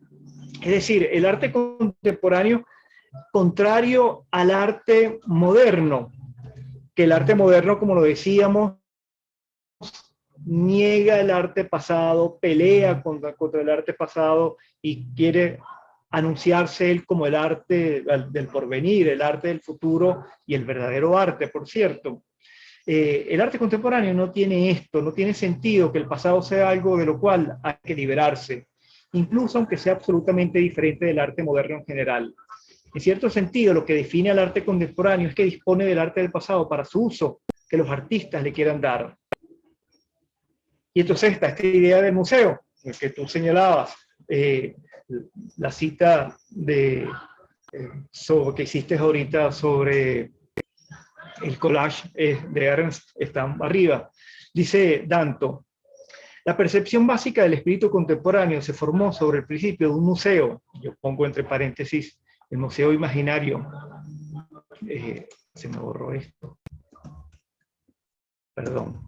Es decir, el arte contemporáneo, contrario al arte moderno, que el arte moderno, como lo decíamos, niega el arte pasado, pelea contra el arte pasado y quiere anunciarse él como el arte del porvenir, el arte del futuro y el verdadero arte, por cierto. El arte contemporáneo no tiene esto, no tiene sentido que el pasado sea algo de lo cual hay que liberarse, incluso aunque sea absolutamente diferente del arte moderno en general. En cierto sentido, lo que define al arte contemporáneo es que dispone del arte del pasado para su uso, que los artistas le quieran dar. Y entonces está esta idea del museo, que tú señalabas, la cita que hiciste ahorita sobre el collage de Ernst está arriba. Dice Danto, la percepción básica del espíritu contemporáneo se formó sobre el principio de un museo, yo pongo entre paréntesis, el museo imaginario. Se me borró esto. Perdón.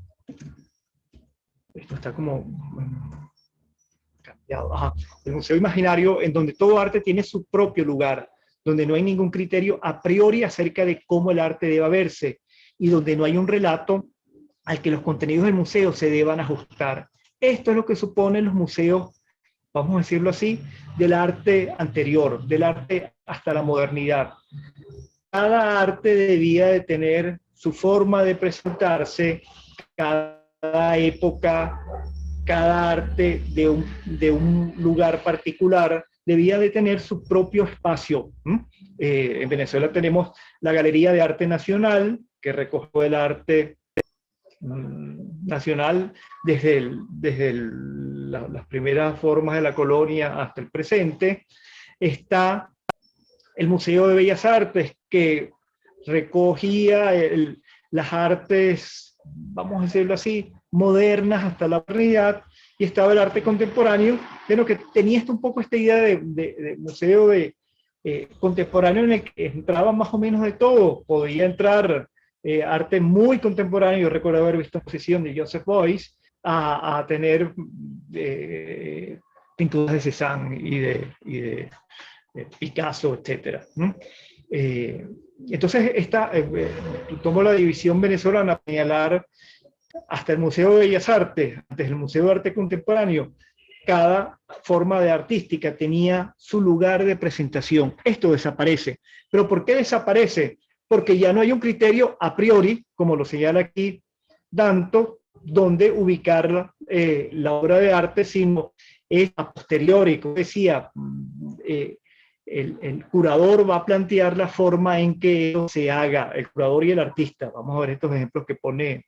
Esto está como cambiado. Ajá. El museo imaginario en donde todo arte tiene su propio lugar, donde no hay ningún criterio a priori acerca de cómo el arte deba verse y donde no hay un relato al que los contenidos del museo se deban ajustar. Esto es lo que suponen los museos vamos a decirlo así, del arte anterior, del arte hasta la modernidad. Cada arte debía de tener su forma de presentarse, cada época, cada arte de un lugar particular debía de tener su propio espacio. En Venezuela tenemos la Galería de Arte Nacional, que recogió el arte nacional desde las primeras formas de la colonia hasta el presente. Está el Museo de Bellas Artes, que recogía las artes, vamos a decirlo así, modernas hasta la modernidad, y estaba el arte contemporáneo, de lo que tenía un poco esta idea de museo contemporáneo, en el que entraba más o menos de todo. Podía entrar arte muy contemporáneo. Yo recuerdo haber visto exposición de Joseph Beuys, a tener pinturas de Cézanne y de Picasso, etc. Entonces, tomo la división venezolana a señalar hasta el Museo de Bellas Artes, desde el Museo de Arte Contemporáneo. Cada forma de artística tenía su lugar de presentación. Esto desaparece. ¿Pero por qué desaparece? Porque ya no hay un criterio a priori, como lo señala aquí Danto, donde ubicar la obra de arte, sino es a posteriori. Como decía, el curador va a plantear la forma en que eso se haga, el curador y el artista. Vamos a ver estos ejemplos que pone,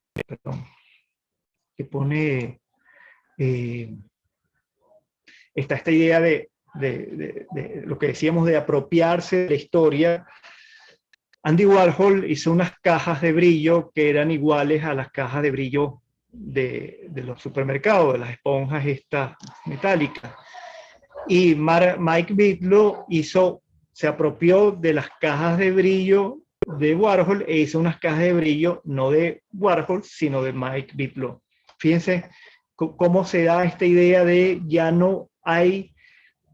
está esta idea de lo que decíamos de apropiarse de la historia. Andy Warhol hizo unas cajas de brillo que eran iguales a las cajas de brillo de los supermercados, de las esponjas estas metálicas. Y Mike Bigelow se apropió de las cajas de brillo de Warhol e hizo unas cajas de brillo no de Warhol, sino de Mike Bigelow. Fíjense cómo se da esta idea de ya no hay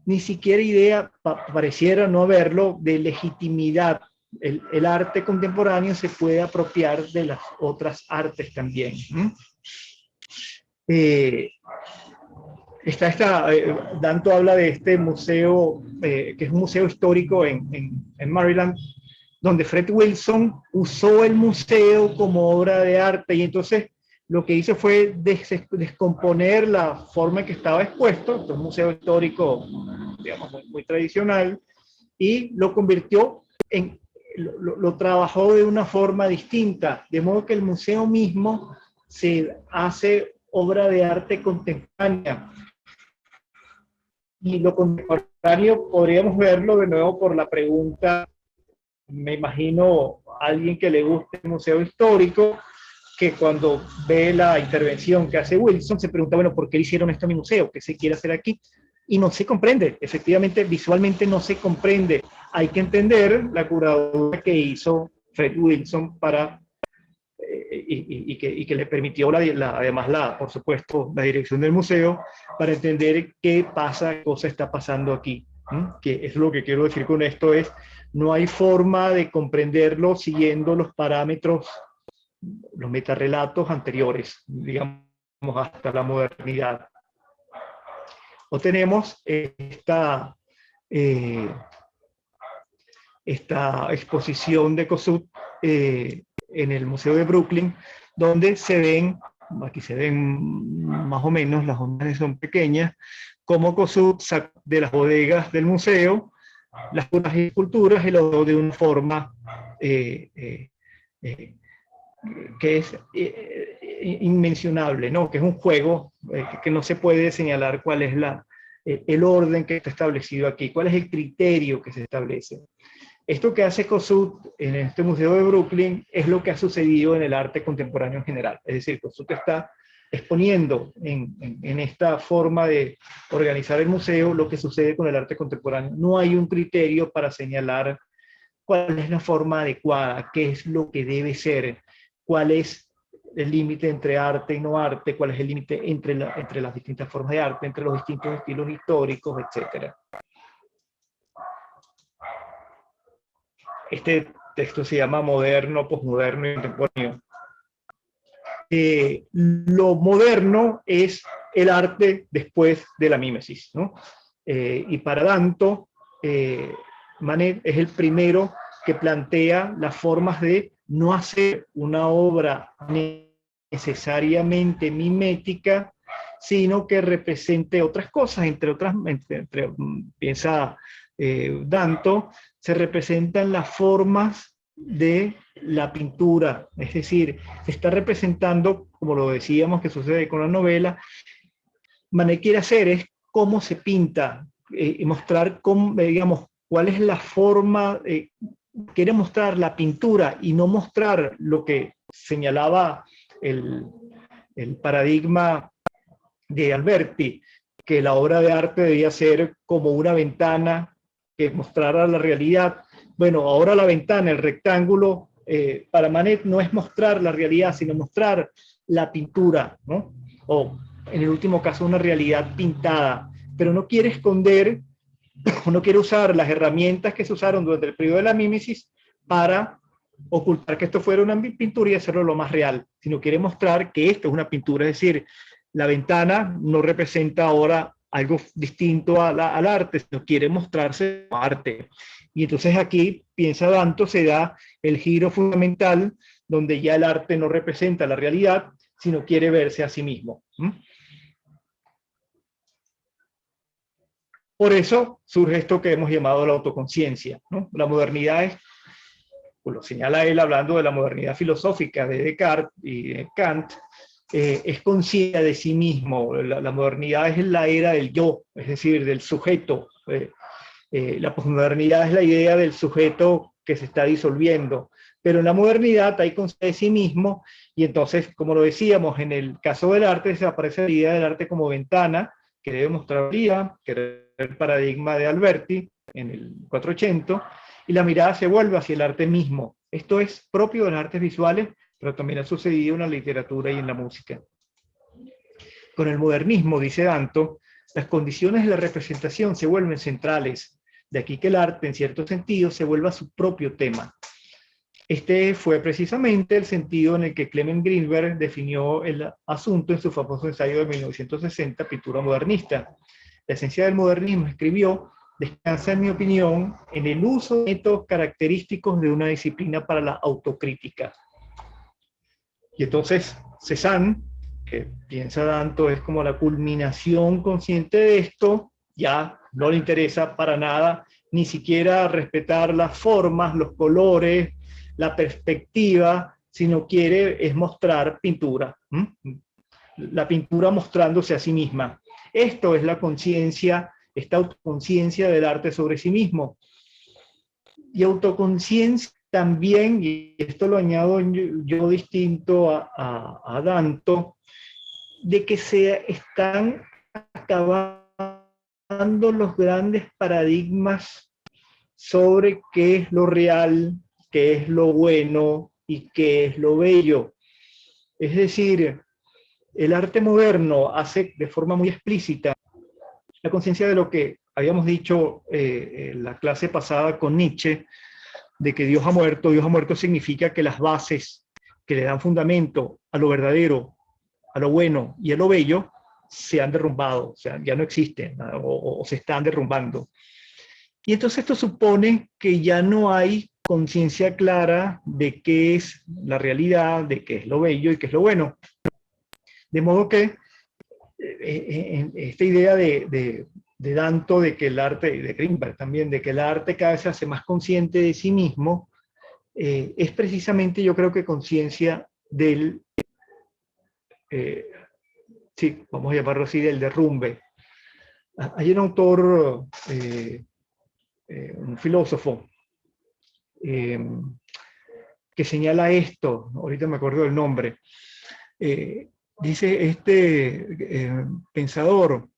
ni siquiera idea, pareciera no haberlo, de legitimidad. El arte contemporáneo se puede apropiar de las otras artes también. Danto habla de este museo, que es un museo histórico en Maryland, donde Fred Wilson usó el museo como obra de arte, y entonces lo que hizo fue descomponer la forma en que estaba expuesto. Esto es un museo histórico, digamos, muy tradicional, y lo convirtió lo trabajó de una forma distinta, de modo que el museo mismo se hace obra de arte contemporánea. Y lo contemporáneo podríamos verlo de nuevo por la pregunta, me imagino alguien que le guste el museo histórico, que cuando ve la intervención que hace Wilson se pregunta, bueno, ¿por qué hicieron esto en mi museo? ¿Qué se quiere hacer aquí? Y no se comprende, efectivamente, visualmente no se comprende. Hay que entender la curaduría que hizo Fred Wilson para, y que le permitió además, por supuesto, la dirección del museo, para entender qué cosa está pasando aquí. Que es lo que quiero decir con esto, no hay forma de comprenderlo siguiendo los parámetros, los metarrelatos anteriores, digamos, hasta la modernidad. O tenemos esta exposición de Kossuth en el Museo de Brooklyn, donde aquí se ven más o menos, las unidades son pequeñas, como Kossuth saca de las bodegas del museo las esculturas y lo dio de una forma que es inmencionable, ¿no? Que es un juego que no se puede señalar cuál es el orden que está establecido aquí, cuál es el criterio que se establece. Esto que hace Kossuth en este museo de Brooklyn es lo que ha sucedido en el arte contemporáneo en general. Es decir, Kossuth está exponiendo en esta forma de organizar el museo lo que sucede con el arte contemporáneo. No hay un criterio para señalar cuál es la forma adecuada, qué es lo que debe ser, cuál es el límite entre arte y no arte, cuál es el límite entre las distintas formas de arte, entre los distintos estilos históricos, etc. Este texto se llama Moderno, Posmoderno y Contemporáneo. Lo moderno es el arte después de la mímesis, ¿no? Y para Danto, Manet es el primero que plantea las formas de no hacer una obra necesariamente mimética, sino que represente otras cosas, piensa Danto, se representan las formas de la pintura, es decir, se está representando, como lo decíamos que sucede con la novela. Manet quiere hacer es cómo se pinta, y mostrar cómo, digamos, cuál es la forma, quiere mostrar la pintura y no mostrar lo que señalaba el paradigma de Alberti, que la obra de arte debía ser como una ventana que mostrara la realidad. Bueno, ahora la ventana, el rectángulo, para Manet no es mostrar la realidad, sino mostrar la pintura, ¿no? O en el último caso una realidad pintada, pero no quiere esconder, no quiere usar las herramientas que se usaron durante el periodo de la mímesis para ocultar que esto fuera una pintura y hacerlo lo más real, sino quiere mostrar que esto es una pintura, es decir, la ventana no representa ahora algo distinto al arte, sino quiere mostrarse arte. Y entonces aquí, piensa Danto, se da el giro fundamental, donde ya el arte no representa la realidad, sino quiere verse a sí mismo. Por eso surge esto que hemos llamado la autoconciencia, ¿no? La modernidad es, pues lo señala él hablando de la modernidad filosófica de Descartes y de Kant, es conciencia de sí mismo. La modernidad es la era del yo, es decir, del sujeto. La posmodernidad es la idea del sujeto que se está disolviendo. Pero en la modernidad hay conciencia de sí mismo, y entonces, como lo decíamos, en el caso del arte se aparece la idea del arte como ventana, que debe mostrar que era el paradigma de Alberti en el 480, y la mirada se vuelve hacia el arte mismo. Esto es propio de las artes visuales, pero también ha sucedido en la literatura y en la música. Con el modernismo, dice Danto, las condiciones de la representación se vuelven centrales, de aquí que el arte, en cierto sentido, se vuelva su propio tema. Este fue precisamente el sentido en el que Clement Greenberg definió el asunto en su famoso ensayo de 1960, Pintura modernista. La esencia del modernismo, escribió, descansa, en mi opinión, en el uso de métodos característicos de una disciplina para la autocrítica. Y entonces Cézanne, que piensa Danto es como la culminación consciente de esto, ya no le interesa para nada ni siquiera respetar las formas, los colores, la perspectiva, sino quiere es mostrar pintura. La pintura mostrándose a sí misma. Esto es la conciencia, esta autoconciencia del arte sobre sí mismo. Y autoconciencia también, y esto lo añado yo distinto a Danto, de que se están acabando los grandes paradigmas sobre qué es lo real, qué es lo bueno y qué es lo bello. Es decir, el arte moderno hace de forma muy explícita la conciencia de lo que habíamos dicho en la clase pasada con Nietzsche, de que Dios ha muerto. Dios ha muerto significa que las bases que le dan fundamento a lo verdadero, a lo bueno y a lo bello se han derrumbado, o sea, ya no existen o se están derrumbando. Y entonces esto supone que ya no hay conciencia clara de qué es la realidad, de qué es lo bello y qué es lo bueno. De modo que esta idea de Danto, de que el arte, y de Greenberg también, de que el arte cada vez se hace más consciente de sí mismo, es precisamente, yo creo que conciencia del, sí, vamos a llamarlo así, del derrumbe. Hay un autor, un filósofo, que señala esto, ahorita me acuerdo del nombre, dice pensador,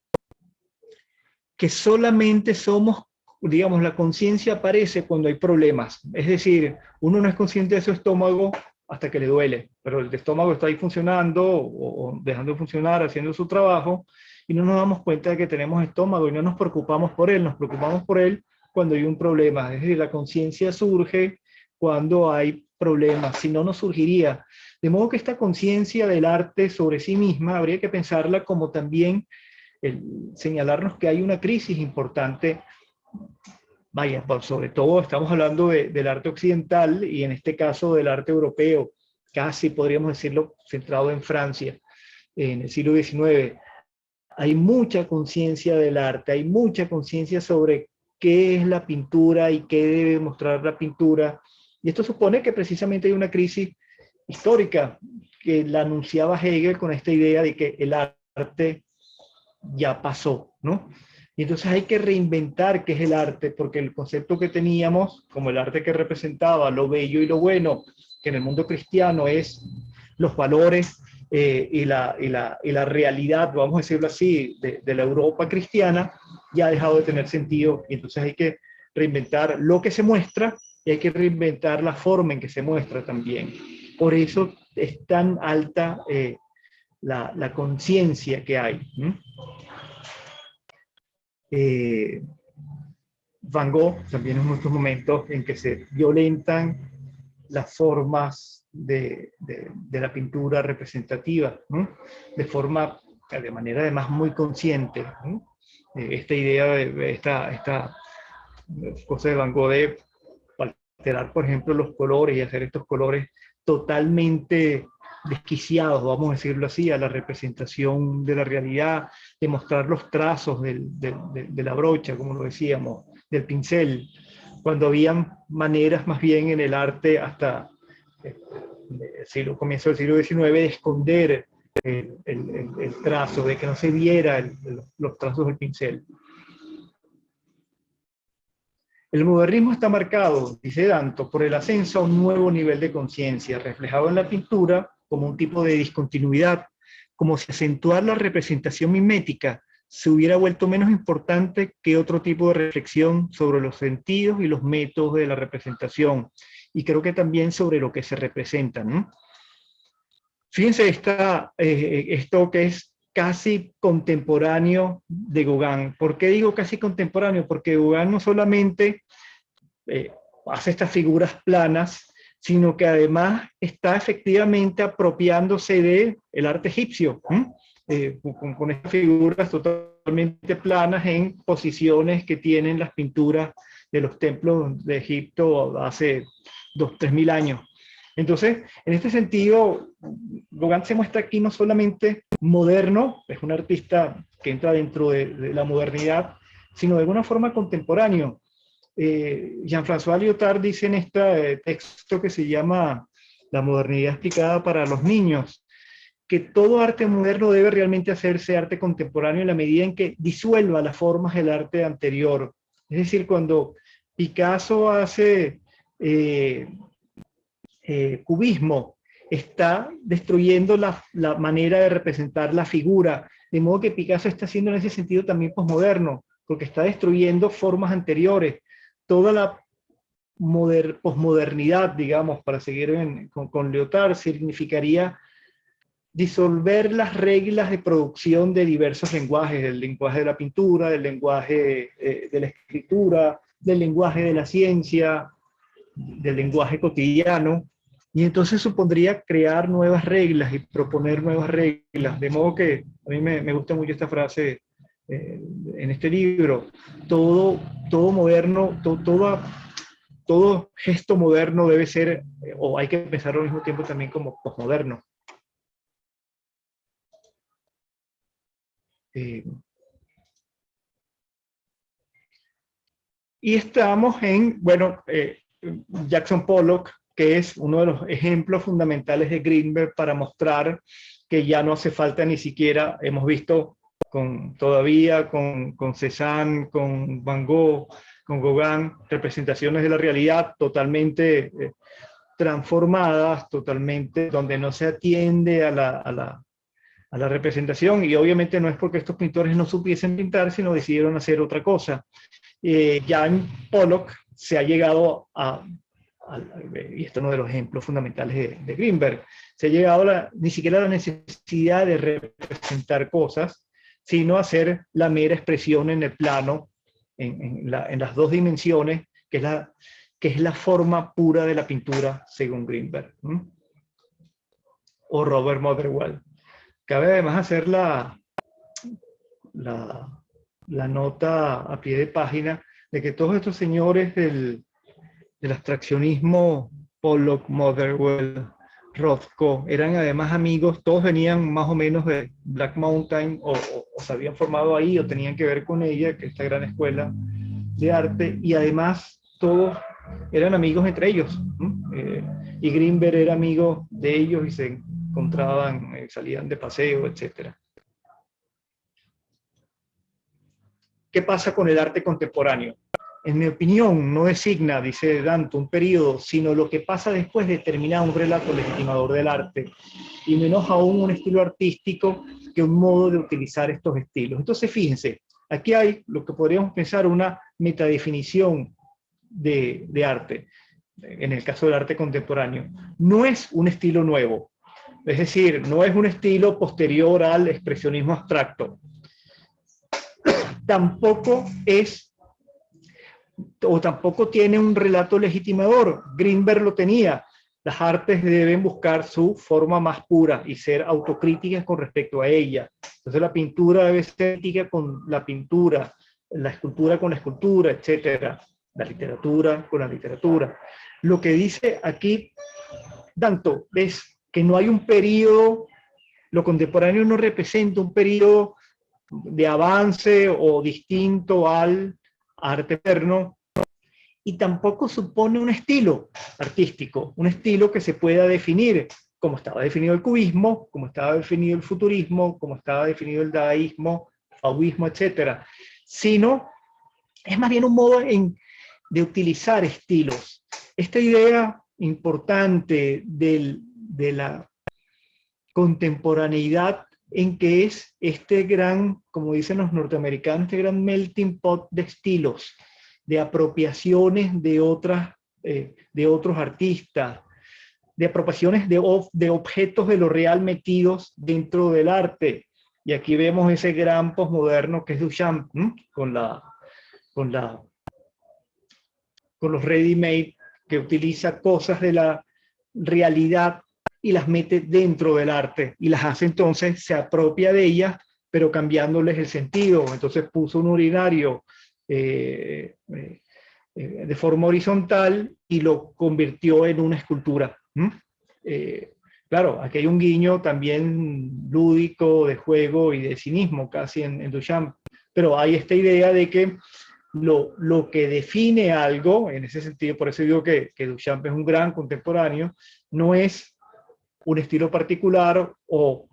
que solamente somos, digamos, la conciencia aparece cuando hay problemas. Es decir, uno no es consciente de su estómago hasta que le duele, pero el estómago está ahí funcionando o dejando de funcionar, haciendo su trabajo, y no nos damos cuenta de que tenemos estómago y no nos preocupamos por él, nos preocupamos por él cuando hay un problema. Es decir, la conciencia surge cuando hay problema, si no, no surgiría. De modo que esta conciencia del arte sobre sí misma habría que pensarla como también señalarnos que hay una crisis importante. Vaya, pues sobre todo estamos hablando del arte occidental y en este caso del arte europeo, casi podríamos decirlo centrado en Francia, en el siglo XIX. Hay mucha conciencia del arte, hay mucha conciencia sobre qué es la pintura y qué debe mostrar la pintura. Y esto supone que precisamente hay una crisis histórica que la anunciaba Hegel con esta idea de que el arte ya pasó, ¿no? Y entonces hay que reinventar qué es el arte, porque el concepto que teníamos, como el arte que representaba lo bello y lo bueno, que en el mundo cristiano es los valores y la realidad, vamos a decirlo así, de la Europa cristiana, ya ha dejado de tener sentido. Y entonces hay que reinventar lo que se muestra y hay que reinventar la forma en que se muestra también. Por eso es tan alta la conciencia que hay. Van Gogh también en muchos momentos en que se violentan las formas de la pintura representativa, ¿no? De manera además muy consciente, ¿no? Esta idea de esta cosa de Van Gogh de alterar, por ejemplo, los colores y hacer estos colores totalmente desquiciados, vamos a decirlo así, a la representación de la realidad, de mostrar los trazos de la brocha, como lo decíamos, del pincel, cuando habían maneras más bien en el arte hasta el comienzo del siglo XIX de esconder el trazo, de que no se viera los trazos del pincel. El modernismo está marcado, dice Danto, por el ascenso a un nuevo nivel de conciencia, reflejado en la pintura como un tipo de discontinuidad, como si acentuar la representación mimética se hubiera vuelto menos importante que otro tipo de reflexión sobre los sentidos y los métodos de la representación, y creo que también sobre lo que se representa, ¿no? Fíjense esto que es casi contemporáneo de Gauguin. ¿Por qué digo casi contemporáneo? Porque Gauguin no solamente hace estas figuras planas, sino que además está efectivamente apropiándose del arte egipcio, con estas figuras totalmente planas en posiciones que tienen las pinturas de los templos de Egipto hace 2.000-3.000 años. Entonces, en este sentido, Gauguin se muestra aquí no solamente moderno, es un artista que entra dentro de la modernidad, sino de alguna forma contemporáneo. Jean-François Lyotard dice en este texto que se llama La modernidad explicada para los niños, que todo arte moderno debe realmente hacerse arte contemporáneo en la medida en que disuelva las formas del arte anterior. Es decir, cuando Picasso hace cubismo, está destruyendo la manera de representar la figura, de modo que Picasso está haciendo en ese sentido también posmoderno, porque está destruyendo formas anteriores. Toda la posmodernidad, digamos, para seguir con Lyotard, significaría disolver las reglas de producción de diversos lenguajes, del lenguaje de la pintura, del lenguaje de la escritura, del lenguaje de la ciencia, del lenguaje cotidiano, y entonces supondría crear nuevas reglas y proponer nuevas reglas, de modo que a mí me gusta mucho esta frase en este libro: todo moderno, todo gesto moderno debe ser, o hay que pensarlo al mismo tiempo también como posmoderno. Y estamos en, bueno, Jackson Pollock, que es uno de los ejemplos fundamentales de Greenberg para mostrar que ya no hace falta ni siquiera, hemos visto todavía con Cézanne, con Van Gogh, con Gauguin, representaciones de la realidad totalmente transformadas, totalmente, donde no se atiende a la representación, y obviamente no es porque estos pintores no supiesen pintar, sino decidieron hacer otra cosa. Ya en Pollock se ha llegado y esto es uno de los ejemplos fundamentales de Greenberg, se ha llegado ni siquiera a la necesidad de representar cosas, sino hacer la mera expresión en el plano, en las dos dimensiones, que es que es la forma pura de la pintura, según Greenberg, o Robert Motherwell. Cabe además hacer la nota a pie de página de que todos estos señores del abstraccionismo, Pollock, Motherwell, Rothko, eran además amigos, todos venían más o menos de Black Mountain o se habían formado ahí o tenían que ver con ella, que es esta gran escuela de arte, y además todos eran amigos entre ellos, y Greenberg era amigo de ellos y se encontraban, salían de paseo, etc. ¿Qué pasa con el arte contemporáneo? En mi opinión, no designa, dice Danto, un periodo, sino lo que pasa después determina un relato legitimador del arte, y menos aún un estilo artístico que un modo de utilizar estos estilos. Entonces, fíjense, aquí hay lo que podríamos pensar una metadefinición de arte, en el caso del arte contemporáneo. No es un estilo nuevo, es decir, no es un estilo posterior al expresionismo abstracto. Tampoco es, o tampoco tiene un relato legitimador. Greenberg lo tenía. Las artes deben buscar su forma más pura y ser autocríticas con respecto a ella. Entonces la pintura debe ser crítica con la pintura, la escultura con la escultura, etcétera. La literatura con la literatura. Lo que dice aquí Danto es que no hay un periodo, lo contemporáneo no representa un periodo de avance o distinto al arte eterno, y tampoco supone un estilo artístico, un estilo que se pueda definir, como estaba definido el cubismo, como estaba definido el futurismo, como estaba definido el dadaísmo, fauvismo, etc. Sino es más bien un modo de utilizar estilos. Esta idea importante de la contemporaneidad, en que es este gran, como dicen los norteamericanos, este gran melting pot de estilos, de apropiaciones de otros artistas, de apropiaciones de objetos de lo real metidos dentro del arte. Y aquí vemos ese gran posmoderno que es Duchamp, con los ready-made, que utiliza cosas de la realidad y las mete dentro del arte, y las hace entonces, se apropia de ellas, pero cambiándoles el sentido. Entonces puso un urinario de forma horizontal y lo convirtió en una escultura. Claro, aquí hay un guiño también lúdico, de juego y de cinismo casi en Duchamp, pero hay esta idea de que lo que define algo, en ese sentido, por eso digo que Duchamp es un gran contemporáneo, no es un estilo particular o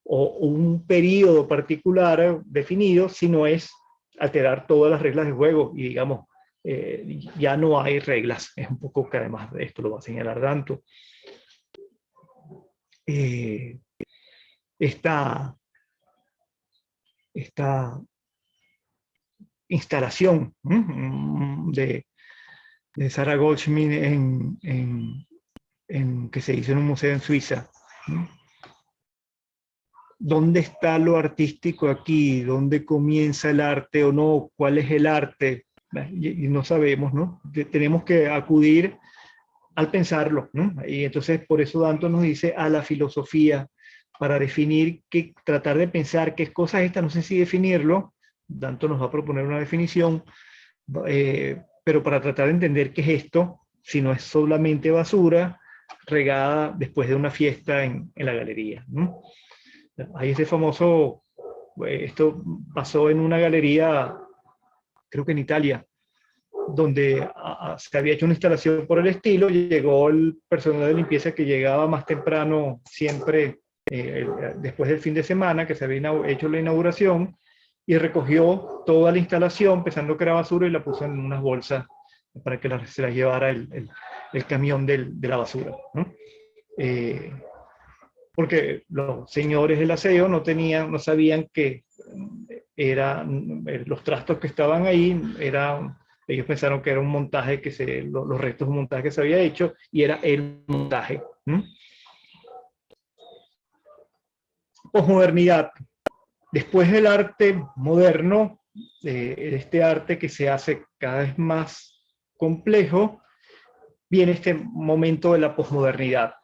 un periodo particular definido, sino es alterar todas las reglas de juego y, digamos, ya no hay reglas. Es un poco que además de esto lo va a señalar Danto. Esta instalación de Sarah Goldschmidt que se hizo en un museo en Suiza. ¿Dónde está lo artístico aquí? ¿Dónde comienza el arte o no? ¿Cuál es el arte? Y no sabemos, ¿no? Tenemos que acudir al pensarlo, ¿no? Y entonces por eso Danto nos dice a la filosofía, para definir, tratar de pensar qué cosa es esta, no sé si definirlo, Danto nos va a proponer una definición, pero para tratar de entender qué es esto, si no es solamente basura regada después de una fiesta en la galería, ¿no? Hay ese famoso, esto pasó en una galería, creo que en Italia, donde se había hecho una instalación por el estilo, y llegó el personal de limpieza que llegaba más temprano siempre, después del fin de semana, que se había hecho la inauguración, y recogió toda la instalación, pensando que era basura, y la puso en unas bolsas para que se la llevara el camión de la basura, ¿no? Porque los señores del aseo no sabían que los trastos que estaban ahí, ellos pensaron que era un montaje, los restos de un montaje que se había hecho, y era el montaje. Posmodernidad. Después del arte moderno, este arte que se hace cada vez más complejo, viene este momento de la posmodernidad.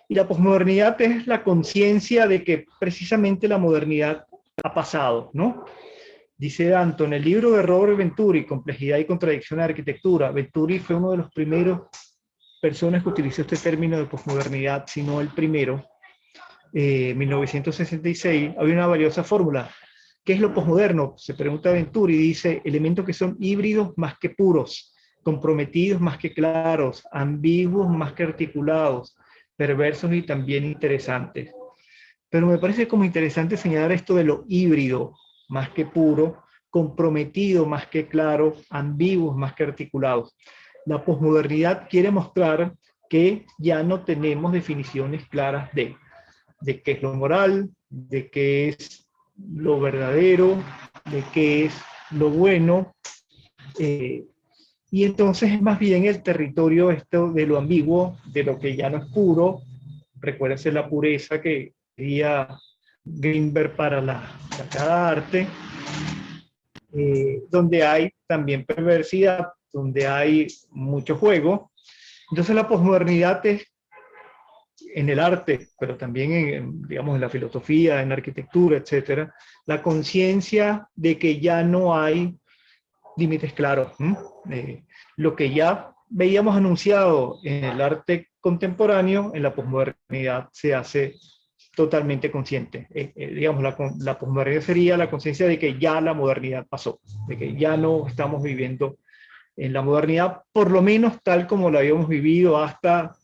Y la posmodernidad es la conciencia de que precisamente la modernidad ha pasado, ¿no? Dice Danto, en el libro de Robert Venturi, Complejidad y Contradicción de la Arquitectura, Venturi fue uno de los primeros personas que utilizó este término de posmodernidad, si no el primero, 1966, había una valiosa fórmula. ¿Qué es lo posmoderno? Se pregunta Venturi, dice, elementos que son híbridos más que puros, comprometidos más que claros, ambiguos más que articulados, perversos y también interesantes. Pero me parece como interesante señalar esto de lo híbrido más que puro, comprometido más que claro, ambiguos más que articulados. La posmodernidad quiere mostrar que ya no tenemos definiciones claras de qué es lo moral, de qué es lo verdadero, de qué es lo bueno. Y entonces es más bien el territorio esto de lo ambiguo, de lo que ya no es puro. Recuérdense la pureza que quería Greenberg para cada arte, donde hay también perversidad, donde hay mucho juego. Entonces la posmodernidad es en el arte, pero también digamos, en la filosofía, en la arquitectura, etcétera, la conciencia de que ya no hay límites claros. Lo que ya veíamos anunciado en el arte contemporáneo, en la posmodernidad se hace totalmente consciente. Digamos, la posmodernidad sería la conciencia de que ya la modernidad pasó, de que ya no estamos viviendo en la modernidad, por lo menos tal como la habíamos vivido hasta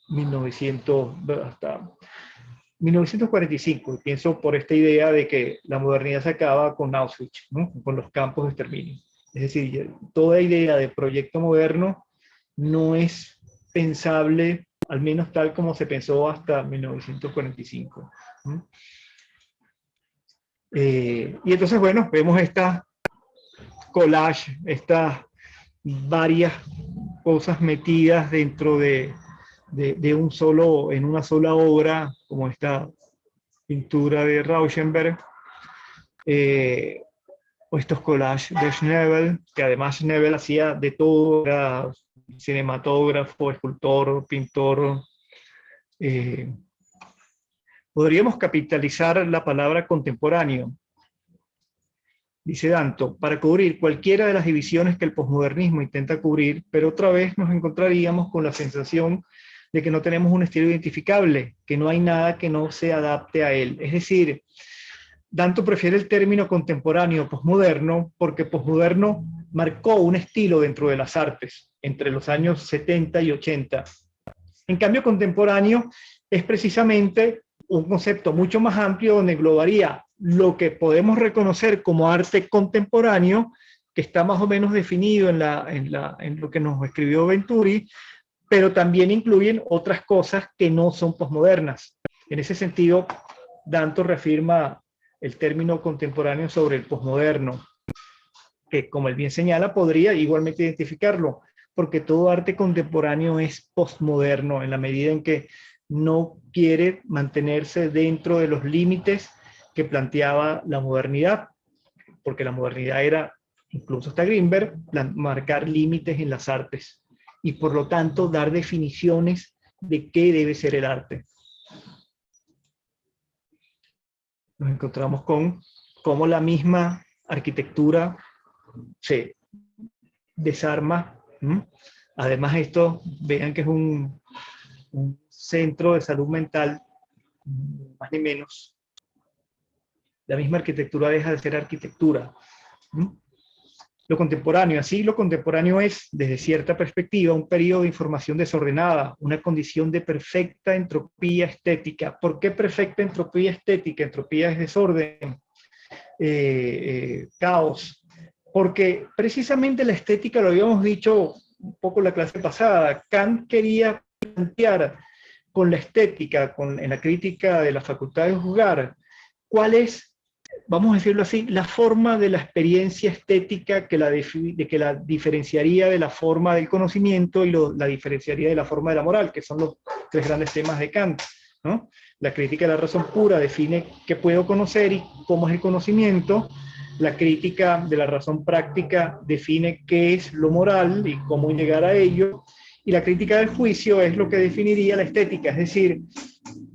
1945. Pienso por esta idea de que la modernidad se acaba con Auschwitz, ¿no? Con los campos de exterminio. Es decir, toda idea de proyecto moderno no es pensable, al menos tal como se pensó hasta 1945. Y entonces, bueno, vemos esta collage, estas varias cosas metidas dentro de en una sola obra, como esta pintura de Rauschenberg, o estos collages de Schnebel, que además Schnebel hacía de todo, era cinematógrafo, escultor, pintor. Podríamos capitalizar la palabra contemporáneo. Dice Danto, para cubrir cualquiera de las divisiones que el posmodernismo intenta cubrir, pero otra vez nos encontraríamos con la sensación de que no tenemos un estilo identificable, que no hay nada que no se adapte a él. Es decir, Danto prefiere el término contemporáneo posmoderno porque posmoderno marcó un estilo dentro de las artes entre los años 70 y 80. En cambio, contemporáneo es precisamente un concepto mucho más amplio donde englobaría lo que podemos reconocer como arte contemporáneo, que está más o menos definido en lo que nos escribió Venturi, pero también incluyen otras cosas que no son posmodernas. En ese sentido, Danto reafirma el término contemporáneo sobre el posmoderno, que como él bien señala, podría igualmente identificarlo, porque todo arte contemporáneo es posmoderno en la medida en que no quiere mantenerse dentro de los límites que planteaba la modernidad, porque la modernidad era, incluso hasta Greenberg, marcar límites en las artes y por lo tanto dar definiciones de qué debe ser el arte. Nos encontramos con cómo la misma arquitectura se desarma. Además esto, vean que es un centro de salud mental, más ni menos. La misma arquitectura deja de ser arquitectura. Lo contemporáneo, así lo contemporáneo es, desde cierta perspectiva, un periodo de información desordenada, una condición de perfecta entropía estética. ¿Por qué perfecta entropía estética? Entropía es desorden, caos. Porque precisamente la estética, lo habíamos dicho un poco en la clase pasada, Kant quería plantear con la estética, en la crítica de la facultad de juzgar, cuál es, vamos a decirlo así, la forma de la experiencia estética que la diferenciaría de la forma del conocimiento y la diferenciaría de la forma de la moral, que son los tres grandes temas de Kant, ¿no? La crítica de la razón pura define qué puedo conocer y cómo es el conocimiento. La crítica de la razón práctica define qué es lo moral y cómo llegar a ello. Y la crítica del juicio es lo que definiría la estética, es decir,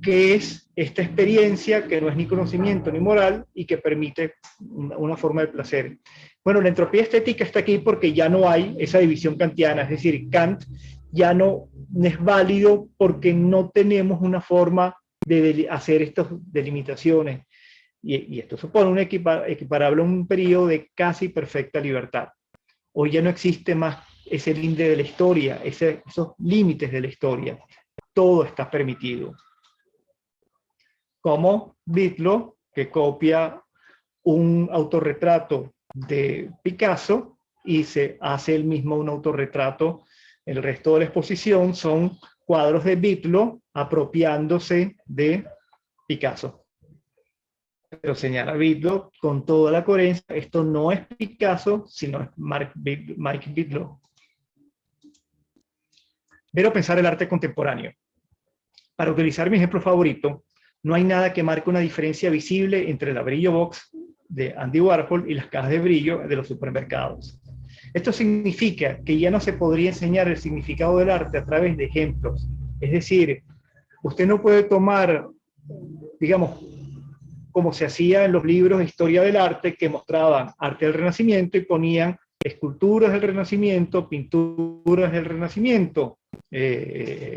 qué es esta experiencia que no es ni conocimiento ni moral y que permite una forma de placer. Bueno, la entropía estética está aquí porque ya no hay esa división kantiana, es decir, Kant ya no es válido porque no tenemos una forma de hacer estas delimitaciones. Y esto supone un equiparable a un periodo de casi perfecta libertad. Hoy ya no existe más ese límite de la historia, esos límites de la historia. Todo está permitido. Como Bitlow, que copia un autorretrato de Picasso y se hace él mismo un autorretrato. El resto de la exposición son cuadros de Bitlow apropiándose de Picasso. Pero señala Bitlow con toda la coherencia, esto no es Picasso, sino es Mike Bitlow. Ver o pensar el arte contemporáneo. Para utilizar mi ejemplo favorito, no hay nada que marque una diferencia visible entre la Brillo Box de Andy Warhol y las cajas de brillo de los supermercados. Esto significa que ya no se podría enseñar el significado del arte a través de ejemplos. Es decir, usted no puede tomar, digamos, como se hacía en los libros de historia del arte, que mostraban arte del Renacimiento y ponían esculturas del Renacimiento, pinturas del Renacimiento,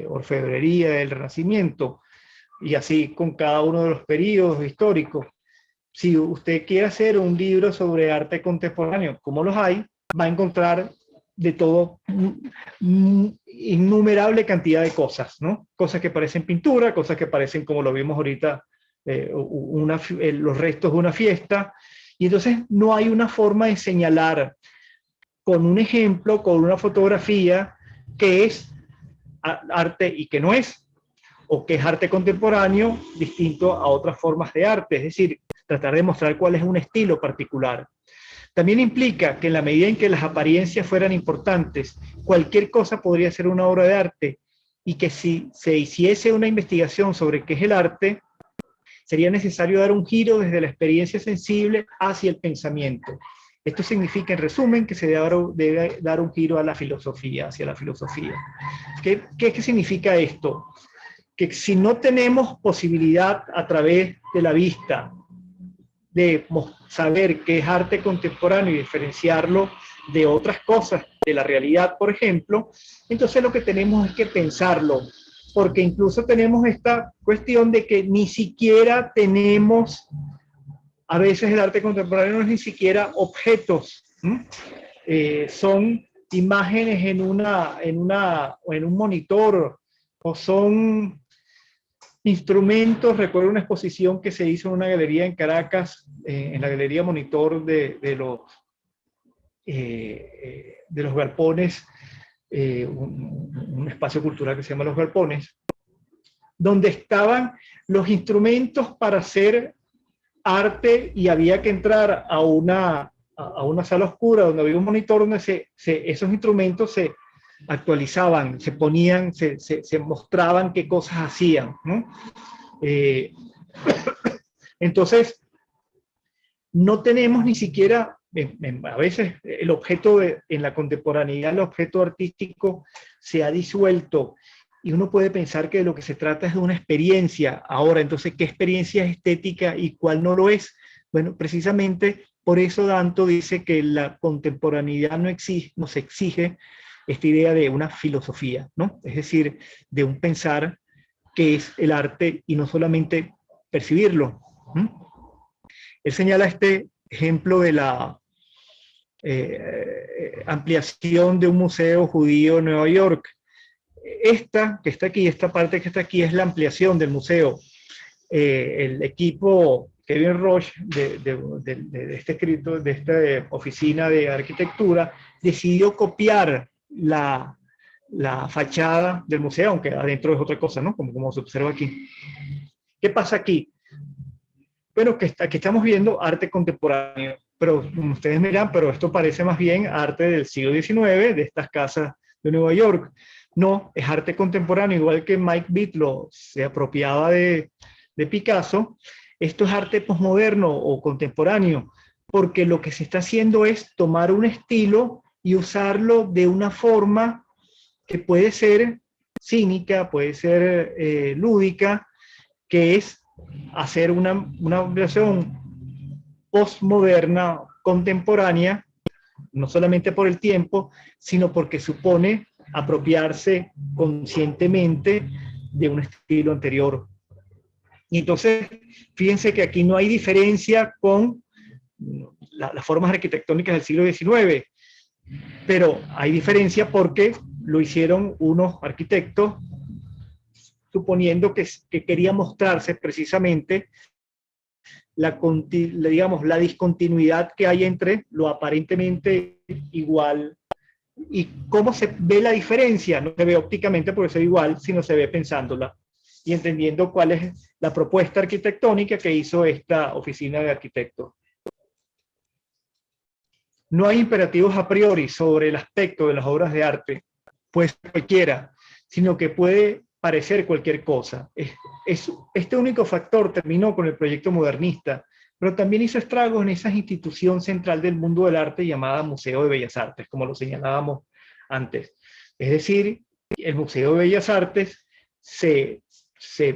orfebrería del Renacimiento, y así con cada uno de los periodos históricos. Si usted quiere hacer un libro sobre arte contemporáneo, como los hay, va a encontrar de todo, innumerable cantidad de cosas, ¿no? Cosas que parecen pintura, cosas que parecen, como lo vimos ahorita, los restos de una fiesta, y entonces no hay una forma de señalar con un ejemplo, con una fotografía, que es arte y que no es, o que es arte contemporáneo distinto a otras formas de arte, es decir, tratar de mostrar cuál es un estilo particular. También implica que en la medida en que las apariencias fueran importantes, cualquier cosa podría ser una obra de arte, y que si se hiciese una investigación sobre qué es el arte, sería necesario dar un giro desde la experiencia sensible hacia el pensamiento. Esto significa, en resumen, que se debe dar un giro a la filosofía, hacia la filosofía. ¿Qué significa esto? Que si no tenemos posibilidad a través de la vista de saber qué es arte contemporáneo y diferenciarlo de otras cosas, de la realidad, por ejemplo, entonces lo que tenemos es que pensarlo, porque incluso tenemos esta cuestión de que ni siquiera tenemos, a veces el arte contemporáneo no es ni siquiera objetos, son imágenes en un monitor, o son instrumentos. Recuerdo una exposición que se hizo en una galería en Caracas, en la Galería Monitor de los Galpones, un espacio cultural que se llama Los Galpones, donde estaban los instrumentos para hacer arte, y había que entrar a una sala oscura donde había un monitor donde esos instrumentos se actualizaban, se ponían, se mostraban qué cosas hacían, ¿no? Entonces, no tenemos ni siquiera, a veces el objeto en la contemporaneidad, el objeto artístico se ha disuelto, y uno puede pensar que de lo que se trata es de una experiencia. Ahora, entonces, ¿qué experiencia es estética y cuál no lo es? Bueno, precisamente por eso Danto dice que la contemporaneidad nos exige esta idea de una filosofía, ¿no? Es decir, de un pensar que es el arte y no solamente percibirlo. Él señala este ejemplo de la ampliación de un museo judío en Nueva York. Esta que está aquí, esta parte que está aquí, es la ampliación del museo. El equipo Kevin Roche de este escrito, de esta oficina de arquitectura, decidió copiar la fachada del museo, aunque adentro es otra cosa, ¿no? Como se observa aquí. ¿Qué pasa aquí? Bueno, que aquí estamos viendo arte contemporáneo, pero ustedes miran, pero esto parece más bien arte del siglo XIX, de estas casas de Nueva York. No, es arte contemporáneo, igual que Mike Bitlow se apropiaba de Picasso. Esto es arte posmoderno o contemporáneo, porque lo que se está haciendo es tomar un estilo y usarlo de una forma que puede ser cínica, puede ser lúdica, que es hacer una versión postmoderna, contemporánea, no solamente por el tiempo, sino porque supone apropiarse conscientemente de un estilo anterior. Y entonces, fíjense que aquí no hay diferencia con las formas arquitectónicas del siglo XIX, pero hay diferencia porque lo hicieron unos arquitectos suponiendo que quería mostrarse precisamente digamos, la discontinuidad que hay entre lo aparentemente igual y cómo se ve la diferencia. No se ve ópticamente porque es igual, sino se ve pensándola y entendiendo cuál es la propuesta arquitectónica que hizo esta oficina de arquitectos. No hay imperativos a priori sobre el aspecto de las obras de arte, pues cualquiera, sino que puede parecer cualquier cosa. Este único factor terminó con el proyecto modernista, pero también hizo estragos en esa institución central del mundo del arte llamada Museo de Bellas Artes, como lo señalábamos antes. Es decir, el Museo de Bellas Artes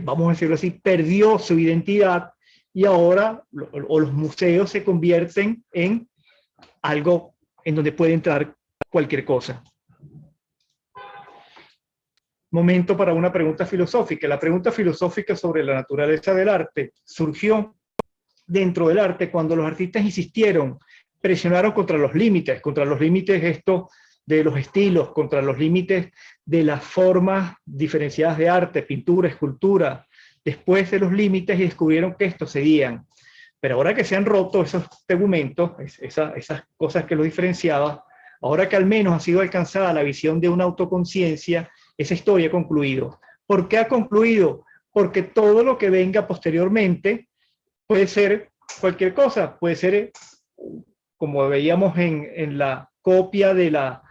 vamos a decirlo así, perdió su identidad y ahora los museos se convierten en algo en donde puede entrar cualquier cosa. Momento para una pregunta filosófica. La pregunta filosófica sobre la naturaleza del arte surgió dentro del arte cuando los artistas insistieron, presionaron contra los límites esto de los estilos, contra los límites de las formas diferenciadas de arte, pintura, escultura, después de los límites y descubrieron que estos cedían. Pero ahora que se han roto esos tegumentos, esas cosas que los diferenciaban, ahora que al menos ha sido alcanzada la visión de una autoconciencia, esa historia ha concluido. ¿Por qué ha concluido? Porque todo lo que venga posteriormente puede ser cualquier cosa, puede ser, como veíamos en la copia de la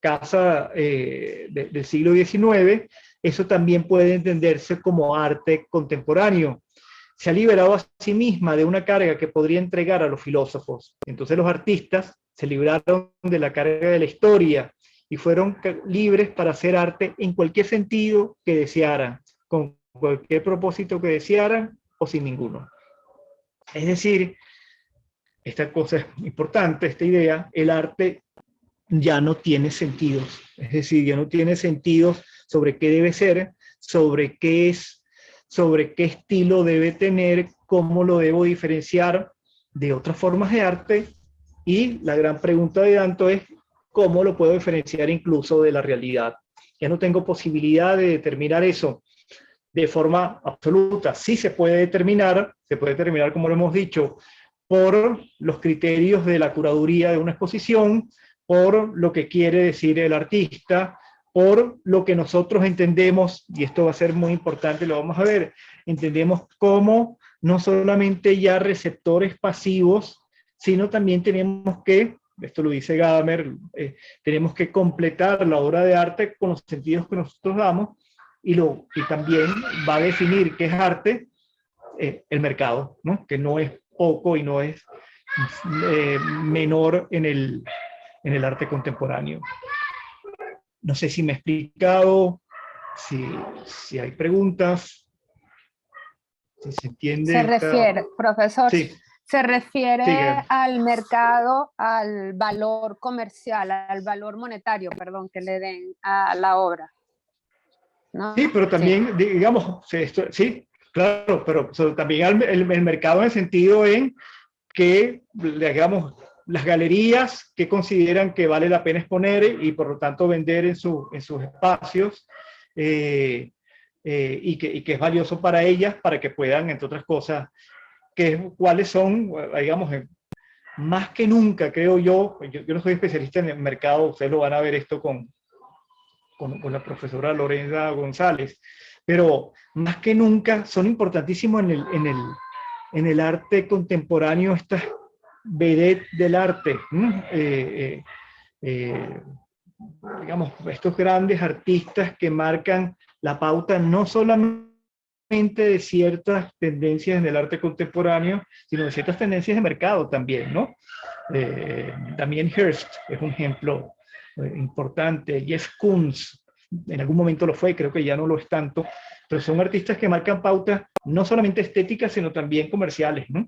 casa del siglo XIX, eso también puede entenderse como arte contemporáneo. Se ha liberado a sí misma de una carga que podría entregar a los filósofos. Entonces los artistas se libraron de la carga de la historia y fueron libres para hacer arte en cualquier sentido que desearan, con cualquier propósito que desearan o sin ninguno. Es decir, esta cosa es importante, esta idea, el arte ya no tiene sentidos, es decir, ya no tiene sentidos sobre qué debe ser, sobre qué es, sobre qué estilo debe tener, cómo lo debo diferenciar de otras formas de arte, y la gran pregunta de Danto es cómo lo puedo diferenciar incluso de la realidad. Ya no tengo posibilidad de determinar eso de forma absoluta. Sí se puede determinar como lo hemos dicho, por los criterios de la curaduría de una exposición, por lo que quiere decir el artista, por lo que nosotros entendemos, y esto va a ser muy importante, lo vamos a ver, entendemos como no solamente ya receptores pasivos, sino también tenemos que, esto lo dice Gadamer, tenemos que completar la obra de arte con los sentidos que nosotros damos, y también va a definir qué es arte, el mercado, ¿no? Que no es poco y no es menor en el arte contemporáneo. No sé si me he explicado, si hay preguntas, si se entiende. Se refiere, profesor, sí. Se refiere Sí, al mercado, al valor comercial, al valor monetario, perdón, que le den a la obra, ¿no? Sí, pero también, sí, digamos, sí, claro, pero también el mercado en el sentido en que, digamos, las galerías que consideran que vale la pena exponer y por lo tanto vender en sus espacios y que es valioso para ellas para que puedan, entre otras cosas, cuáles son, digamos, más que nunca, creo yo no soy especialista en el mercado, ustedes lo van a ver esto con la profesora Lorenza González, pero más que nunca son importantísimos en el arte contemporáneo estas vedettes del arte, digamos, estos grandes artistas que marcan la pauta no solamente de ciertas tendencias en el arte contemporáneo, sino de ciertas tendencias de mercado también, ¿no? Damien Hirst es un ejemplo importante, Jeff Koons, en algún momento lo fue, creo que ya no lo es tanto, pero son artistas que marcan pautas no solamente estéticas, sino también comerciales, ¿no?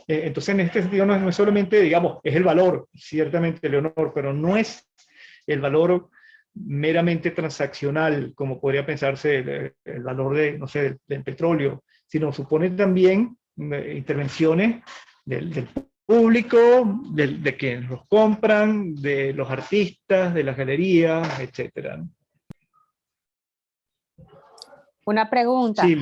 Entonces, en este sentido, no es solamente, digamos, es el valor, ciertamente, Leonor, pero no es el valor meramente transaccional, como podría pensarse el valor de, no sé, del petróleo, sino supone también intervenciones del público, de quienes los compran, de los artistas, de las galerías, etcétera, ¿no? Una pregunta. Sí,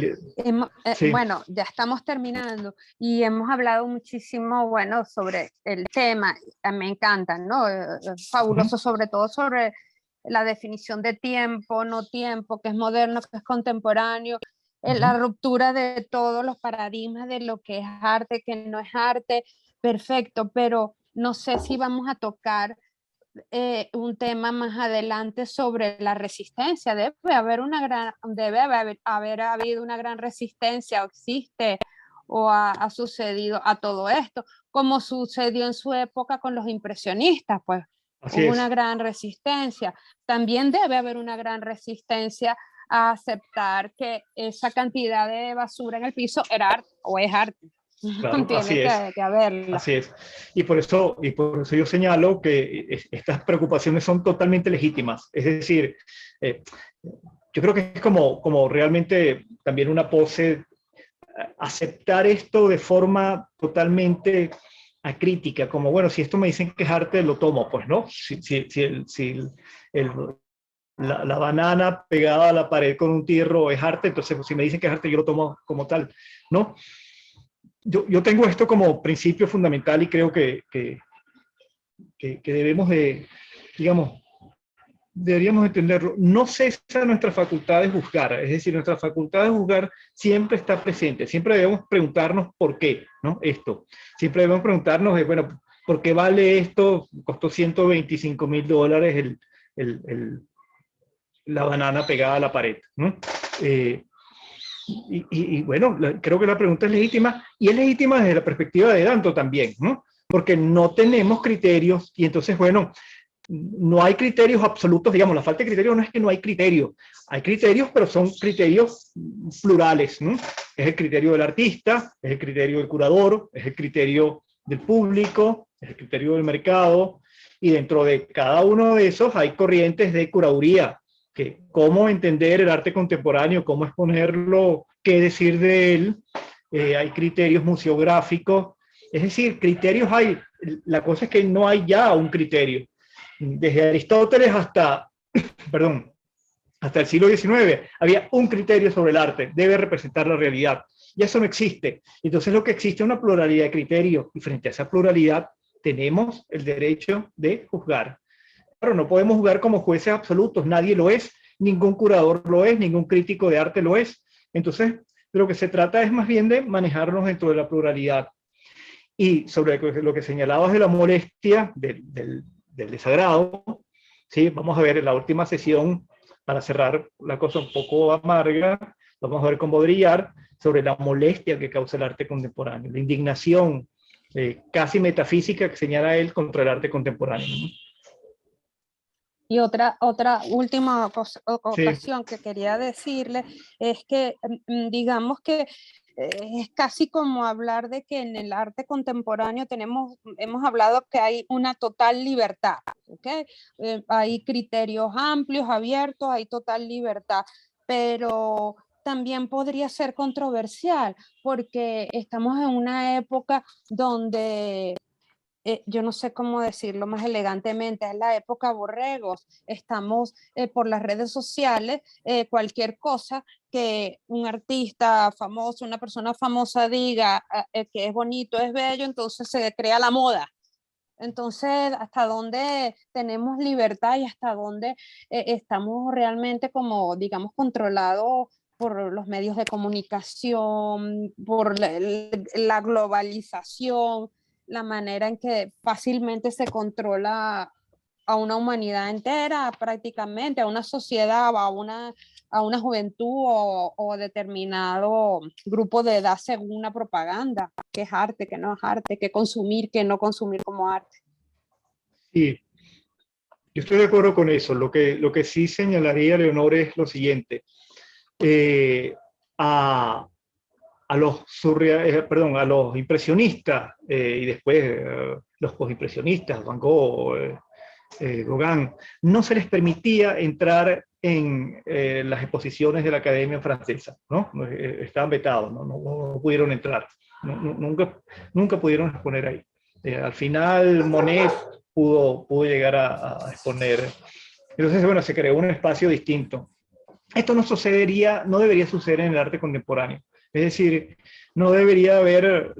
sí. Bueno, ya estamos terminando y hemos hablado muchísimo, bueno, sobre el tema. Me encanta, ¿no? Fabuloso, sobre todo sobre la definición de tiempo, no tiempo, que es moderno, que es contemporáneo, la ruptura de todos los paradigmas de lo que es arte, que no es arte, perfecto, pero no sé si vamos a tocar un tema más adelante sobre la resistencia. Debe haber habido una gran resistencia, o existe, o ha sucedido a todo esto, como sucedió en su época con los impresionistas, pues Así hubo es. una gran resistencia. También debe haber una gran resistencia a aceptar que esa cantidad de basura en el piso era arte o es arte. Claro, así Tiene es. que haberla. Así es. Y por eso yo señalo que estas preocupaciones son totalmente legítimas. Es decir, yo creo que es como realmente también una pose, aceptar esto de forma totalmente acrítica, como, bueno, si esto me dicen que es arte, lo tomo, pues no. El, la banana pegada a la pared con un tierro es arte, entonces pues, si me dicen que es arte, yo lo tomo como tal, ¿no? Yo tengo esto como principio fundamental y creo que debemos de, digamos, deberíamos entenderlo. No cesa nuestra facultad de juzgar, es decir, nuestra facultad de juzgar siempre está presente, siempre debemos preguntarnos por qué, ¿no? Esto. Siempre debemos preguntarnos, bueno, ¿por qué vale esto? Costó $125,000 la banana pegada a la pared, ¿no? Y bueno, creo que la pregunta es legítima y es legítima desde la perspectiva de Danto también, ¿no? Porque no tenemos criterios y entonces, bueno, no hay criterios absolutos, digamos, la falta de criterios no es que no hay criterios, hay criterios, pero son criterios plurales, ¿no? Es el criterio del artista, es el criterio del curador, es el criterio del público, es el criterio del mercado, y dentro de cada uno de esos hay corrientes de curaduría, que cómo entender el arte contemporáneo, cómo exponerlo, qué decir de él, hay criterios museográficos, es decir, criterios hay, la cosa es que no hay ya un criterio. Desde Aristóteles hasta, perdón, hasta el siglo XIX había un criterio sobre el arte, debe representar la realidad, y eso no existe. Entonces lo que existe es una pluralidad de criterios, y frente a esa pluralidad tenemos el derecho de juzgar. Claro, no podemos juzgar como jueces absolutos, nadie lo es, ningún curador lo es, ningún crítico de arte lo es. Entonces, de lo que se trata es más bien de manejarnos dentro de la pluralidad. Y sobre lo que señalabas de la molestia, del desagrado, ¿sí? Vamos a ver en la última sesión, para cerrar la cosa un poco amarga, vamos a ver con Baudrillard sobre la molestia que causa el arte contemporáneo, la indignación casi metafísica que señala él contra el arte contemporáneo, ¿no? Y otra última ocasión Sí. que quería decirle es que, digamos que es casi como hablar de que en el arte contemporáneo hemos hablado que hay una total libertad, ¿okay? Hay criterios amplios, abiertos, hay total libertad, pero también podría ser controversial porque estamos en una época donde yo no sé cómo decirlo más elegantemente, es la época borregos, estamos por las redes sociales, cualquier cosa que un artista famoso, una persona famosa diga que es bonito, es bello, entonces se crea la moda. Entonces, ¿hasta dónde tenemos libertad y hasta dónde estamos realmente como, digamos, controlados por los medios de comunicación, por la globalización, la manera en que fácilmente se controla a una humanidad entera prácticamente, a una sociedad, a una juventud o determinado grupo de edad según una propaganda, qué es arte, qué no es arte, qué consumir, qué no consumir como arte. Sí. Yo estoy de acuerdo con eso. Lo que sí señalaría, Leonor, es lo siguiente. A, a los impresionistas y después los postimpresionistas, Van Gogh, Gauguin, no se les permitía entrar en las exposiciones de la Academia Francesa, ¿no? Estaban vetados, no pudieron entrar, nunca pudieron exponer ahí. Al final Monet pudo llegar a exponer. Entonces, bueno, se creó un espacio distinto. Esto no debería suceder en el arte contemporáneo. Es decir, no debería haber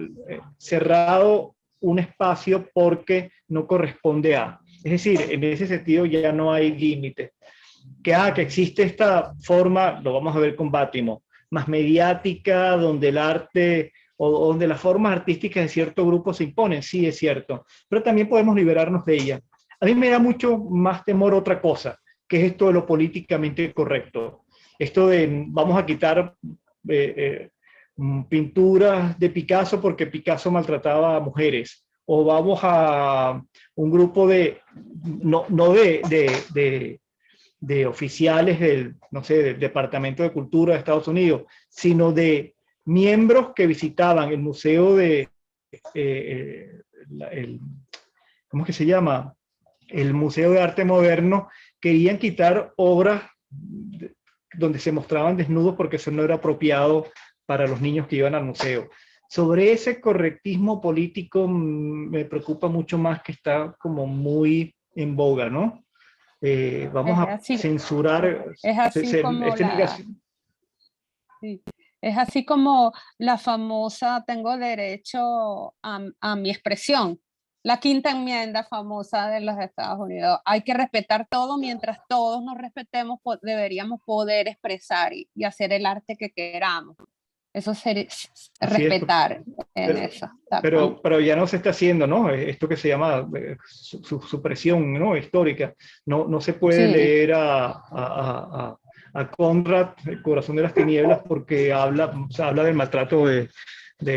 cerrado un espacio porque no corresponde a. Es decir, en ese sentido ya no hay límite. Que existe esta forma, lo vamos a ver con Bátimo, más mediática, donde el arte o donde las formas artísticas de cierto grupo se imponen, sí es cierto, pero también podemos liberarnos de ella. A mí me da mucho más temor otra cosa, que es esto de lo políticamente correcto. Esto de vamos a quitar pinturas de Picasso porque Picasso maltrataba a mujeres, o vamos a un grupo no de oficiales del Departamento de Cultura de Estados Unidos, sino de miembros que visitaban el museo ¿cómo es que se llama? El Museo de Arte Moderno, querían quitar obras donde se mostraban desnudos porque eso no era apropiado para los niños que iban al museo. Sobre ese correctismo político me preocupa mucho más, que está como muy en boga, ¿no? Vamos a censurar. Es así como sí. Es así como la famosa tengo derecho a mi expresión. La quinta enmienda famosa de los Estados Unidos. Hay que respetar todo, mientras todos nos respetemos, deberíamos poder expresar y hacer el arte que queramos. Eso sería respetar en eso. Pero ya no se está haciendo, ¿no? Esto que se llama supresión, ¿no? Histórica. No se puede leer a Conrad, El corazón de las tinieblas, porque habla del maltrato de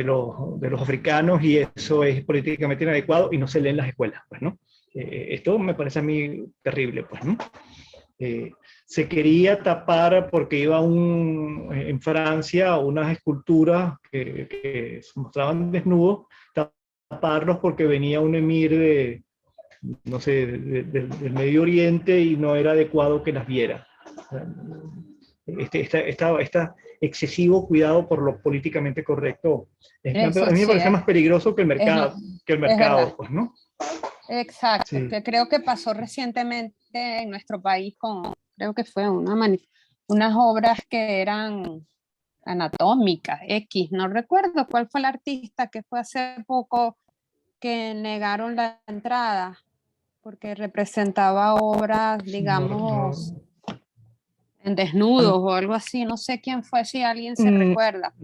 los africanos, y eso es políticamente inadecuado y no se lee en las escuelas, pues, ¿no? Esto me parece a mí terrible, pues, ¿no? Se quería tapar porque iba en Francia unas esculturas que se mostraban desnudos, taparlos porque venía un emir no sé, del Medio Oriente y no era adecuado que las viera. Está excesivo cuidado por lo políticamente correcto. A mí me parece más peligroso que el mercado, pues, ¿no? Exacto, sí. Que creo que pasó recientemente en nuestro país creo que fue unas obras que eran anatómicas, no recuerdo cuál fue el artista, que fue hace poco que negaron la entrada porque representaba obras, digamos, en desnudos o algo así, no sé quién fue, si alguien se recuerda.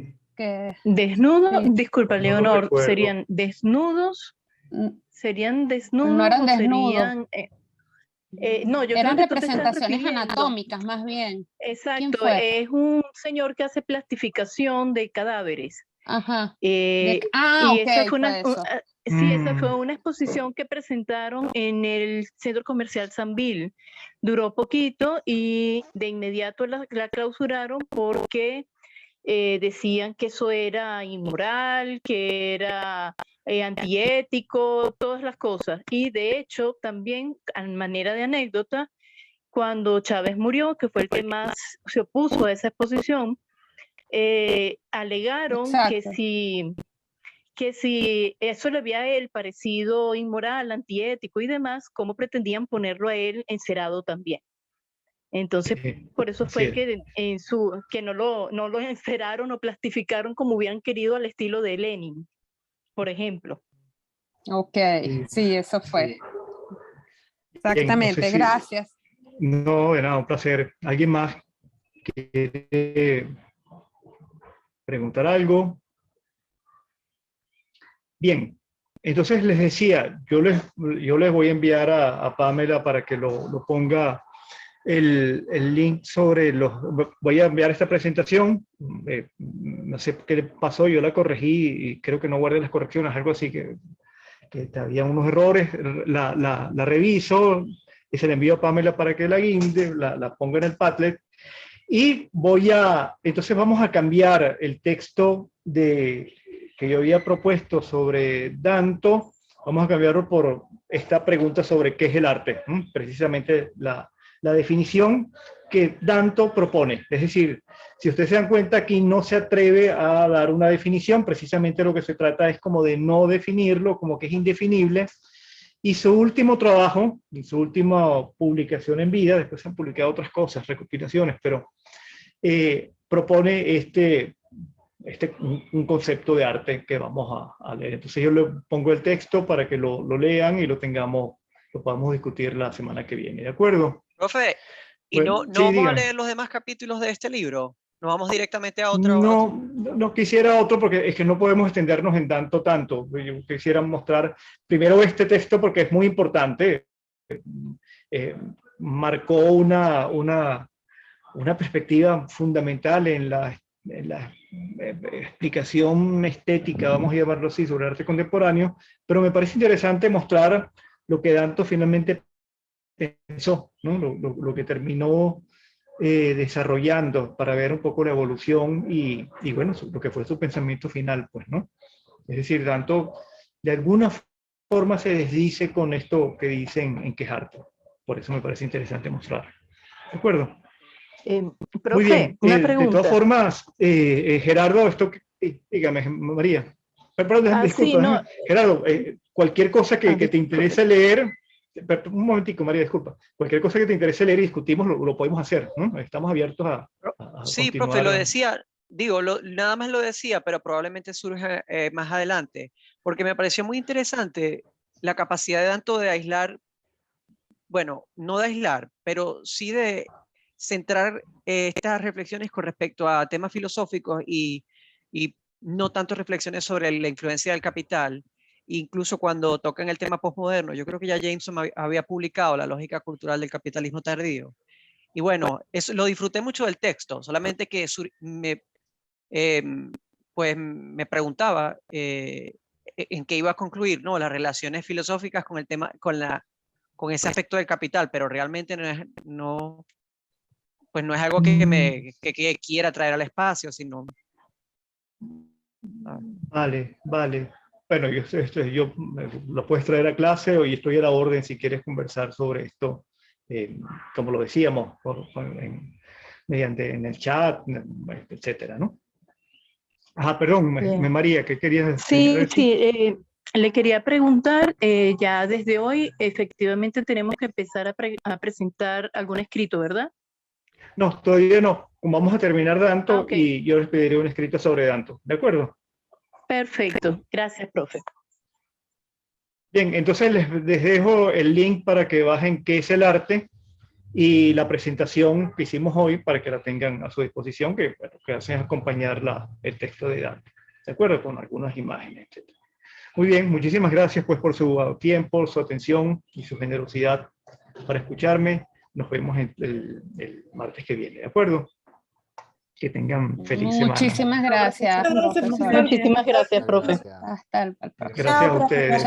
Desnudos, disculpa, Leonor, ¿serían desnudos? ¿Serían desnudos? No eran o desnudos. Serían, no, yo eran creo que representaciones anatómicas, más bien. Exacto, es un señor que hace plastificación de cadáveres. Ajá. Y okay, esa fue esa fue una exposición que presentaron en el Centro Comercial Sambil. Duró poquito y de inmediato la clausuraron porque decían que eso era inmoral, que era antiético, todas las cosas. Y de hecho, también, a manera de anécdota, cuando Chávez murió, que fue el que más se opuso a esa exposición, alegaron que si eso le había a él parecido inmoral, antiético y demás, ¿cómo pretendían ponerlo a él encerado también? Entonces, por eso fue que no lo enceraron o plastificaron como hubieran querido, al estilo de Lenin, por ejemplo. Ok, sí, eso fue. Exactamente, Bien, gracias. No, de nada, un placer. ¿Alguien más quiere preguntar algo? Bien, entonces les decía, yo les voy a enviar a Pamela para que lo ponga el link sobre voy a enviar esta presentación, no sé qué le pasó, yo la corregí y creo que no guardé las correcciones, algo así, que había unos errores, la reviso, y se la envío a Pamela para que la guinde, la ponga en el Padlet. Y entonces vamos a cambiar el texto que yo había propuesto sobre Danto, vamos a cambiarlo por esta pregunta sobre qué es el arte, precisamente la definición que Danto propone. Es decir, si ustedes se dan cuenta, aquí no se atreve a dar una definición, precisamente lo que se trata es como de no definirlo, como que es indefinible. Y su último trabajo, y su última publicación en vida, después se han publicado otras cosas, recopilaciones, pero propone un concepto de arte que vamos a leer. Entonces yo le pongo el texto para que lo lean y lo podamos discutir la semana que viene, ¿de acuerdo? Profe, ¿y Bueno, no sí, vamos a digan. leer los demás capítulos de este libro? ¿Nos vamos directamente a otro? No quisiera otro porque es que no podemos extendernos en tanto. Yo quisiera mostrar primero este texto porque es muy importante. Marcó una perspectiva fundamental en la explicación estética, vamos a llamarlo así, sobre arte contemporáneo, pero me parece interesante mostrar lo que Danto finalmente pensó, ¿no? Lo que terminó desarrollando para ver un poco la evolución y bueno, lo que fue su pensamiento final, pues, ¿no? Es decir, Danto de alguna forma se desdice con esto que dicen en que es arte. Por eso me parece interesante mostrar. ¿De acuerdo? Profe, Muy bien. una De pregunta. todas formas, Gerardo, dígame, María. Perdón, disculpa, sí, no. Gerardo, cualquier cosa que te interese leer, un momentico, María, disculpa. Cualquier cosa que te interese leer y discutimos, lo podemos hacer, ¿no? Estamos abiertos a Sí, continuar. profe, lo decía, nada más lo decía, pero probablemente surge más adelante, porque me pareció muy interesante la capacidad de Danto de aislar, bueno, no de aislar, pero sí de centrar estas reflexiones con respecto a temas filosóficos y no tanto reflexiones sobre la influencia del capital, incluso cuando tocan el tema postmoderno. Yo creo que ya Jameson había publicado La lógica cultural del capitalismo tardío. Y bueno, eso, lo disfruté mucho del texto, solamente que pues me preguntaba en qué iba a concluir, ¿no? Las relaciones filosóficas con el tema, con ese aspecto del capital, pero realmente pues no es algo que quiera traer al espacio, sino... Vale. Bueno, yo lo puedes traer a clase, hoy estoy a la orden si quieres conversar sobre esto, como lo decíamos, mediante en el chat, etcétera, ¿no? Perdón, Bien. María, ¿qué querías decir? Sí, le quería preguntar, ya desde hoy efectivamente tenemos que empezar a presentar algún escrito, ¿verdad? No, todavía no. Vamos a terminar Danto Ok. y yo les pediré un escrito sobre Danto, ¿de acuerdo? Perfecto, gracias, profe. Bien, entonces les dejo el link para que bajen qué es el arte y la presentación que hicimos hoy para que la tengan a su disposición, que hacen acompañar el texto de Danto, ¿de acuerdo? Con algunas imágenes, etc. Muy bien, muchísimas gracias pues por su tiempo, su atención y su generosidad para escucharme. Nos vemos el martes que viene, ¿de acuerdo? Que tengan feliz semana. Muchísimas gracias, profesor. Muchísimas gracias, profe. Gracias. Hasta el próximo. Gracias a ustedes.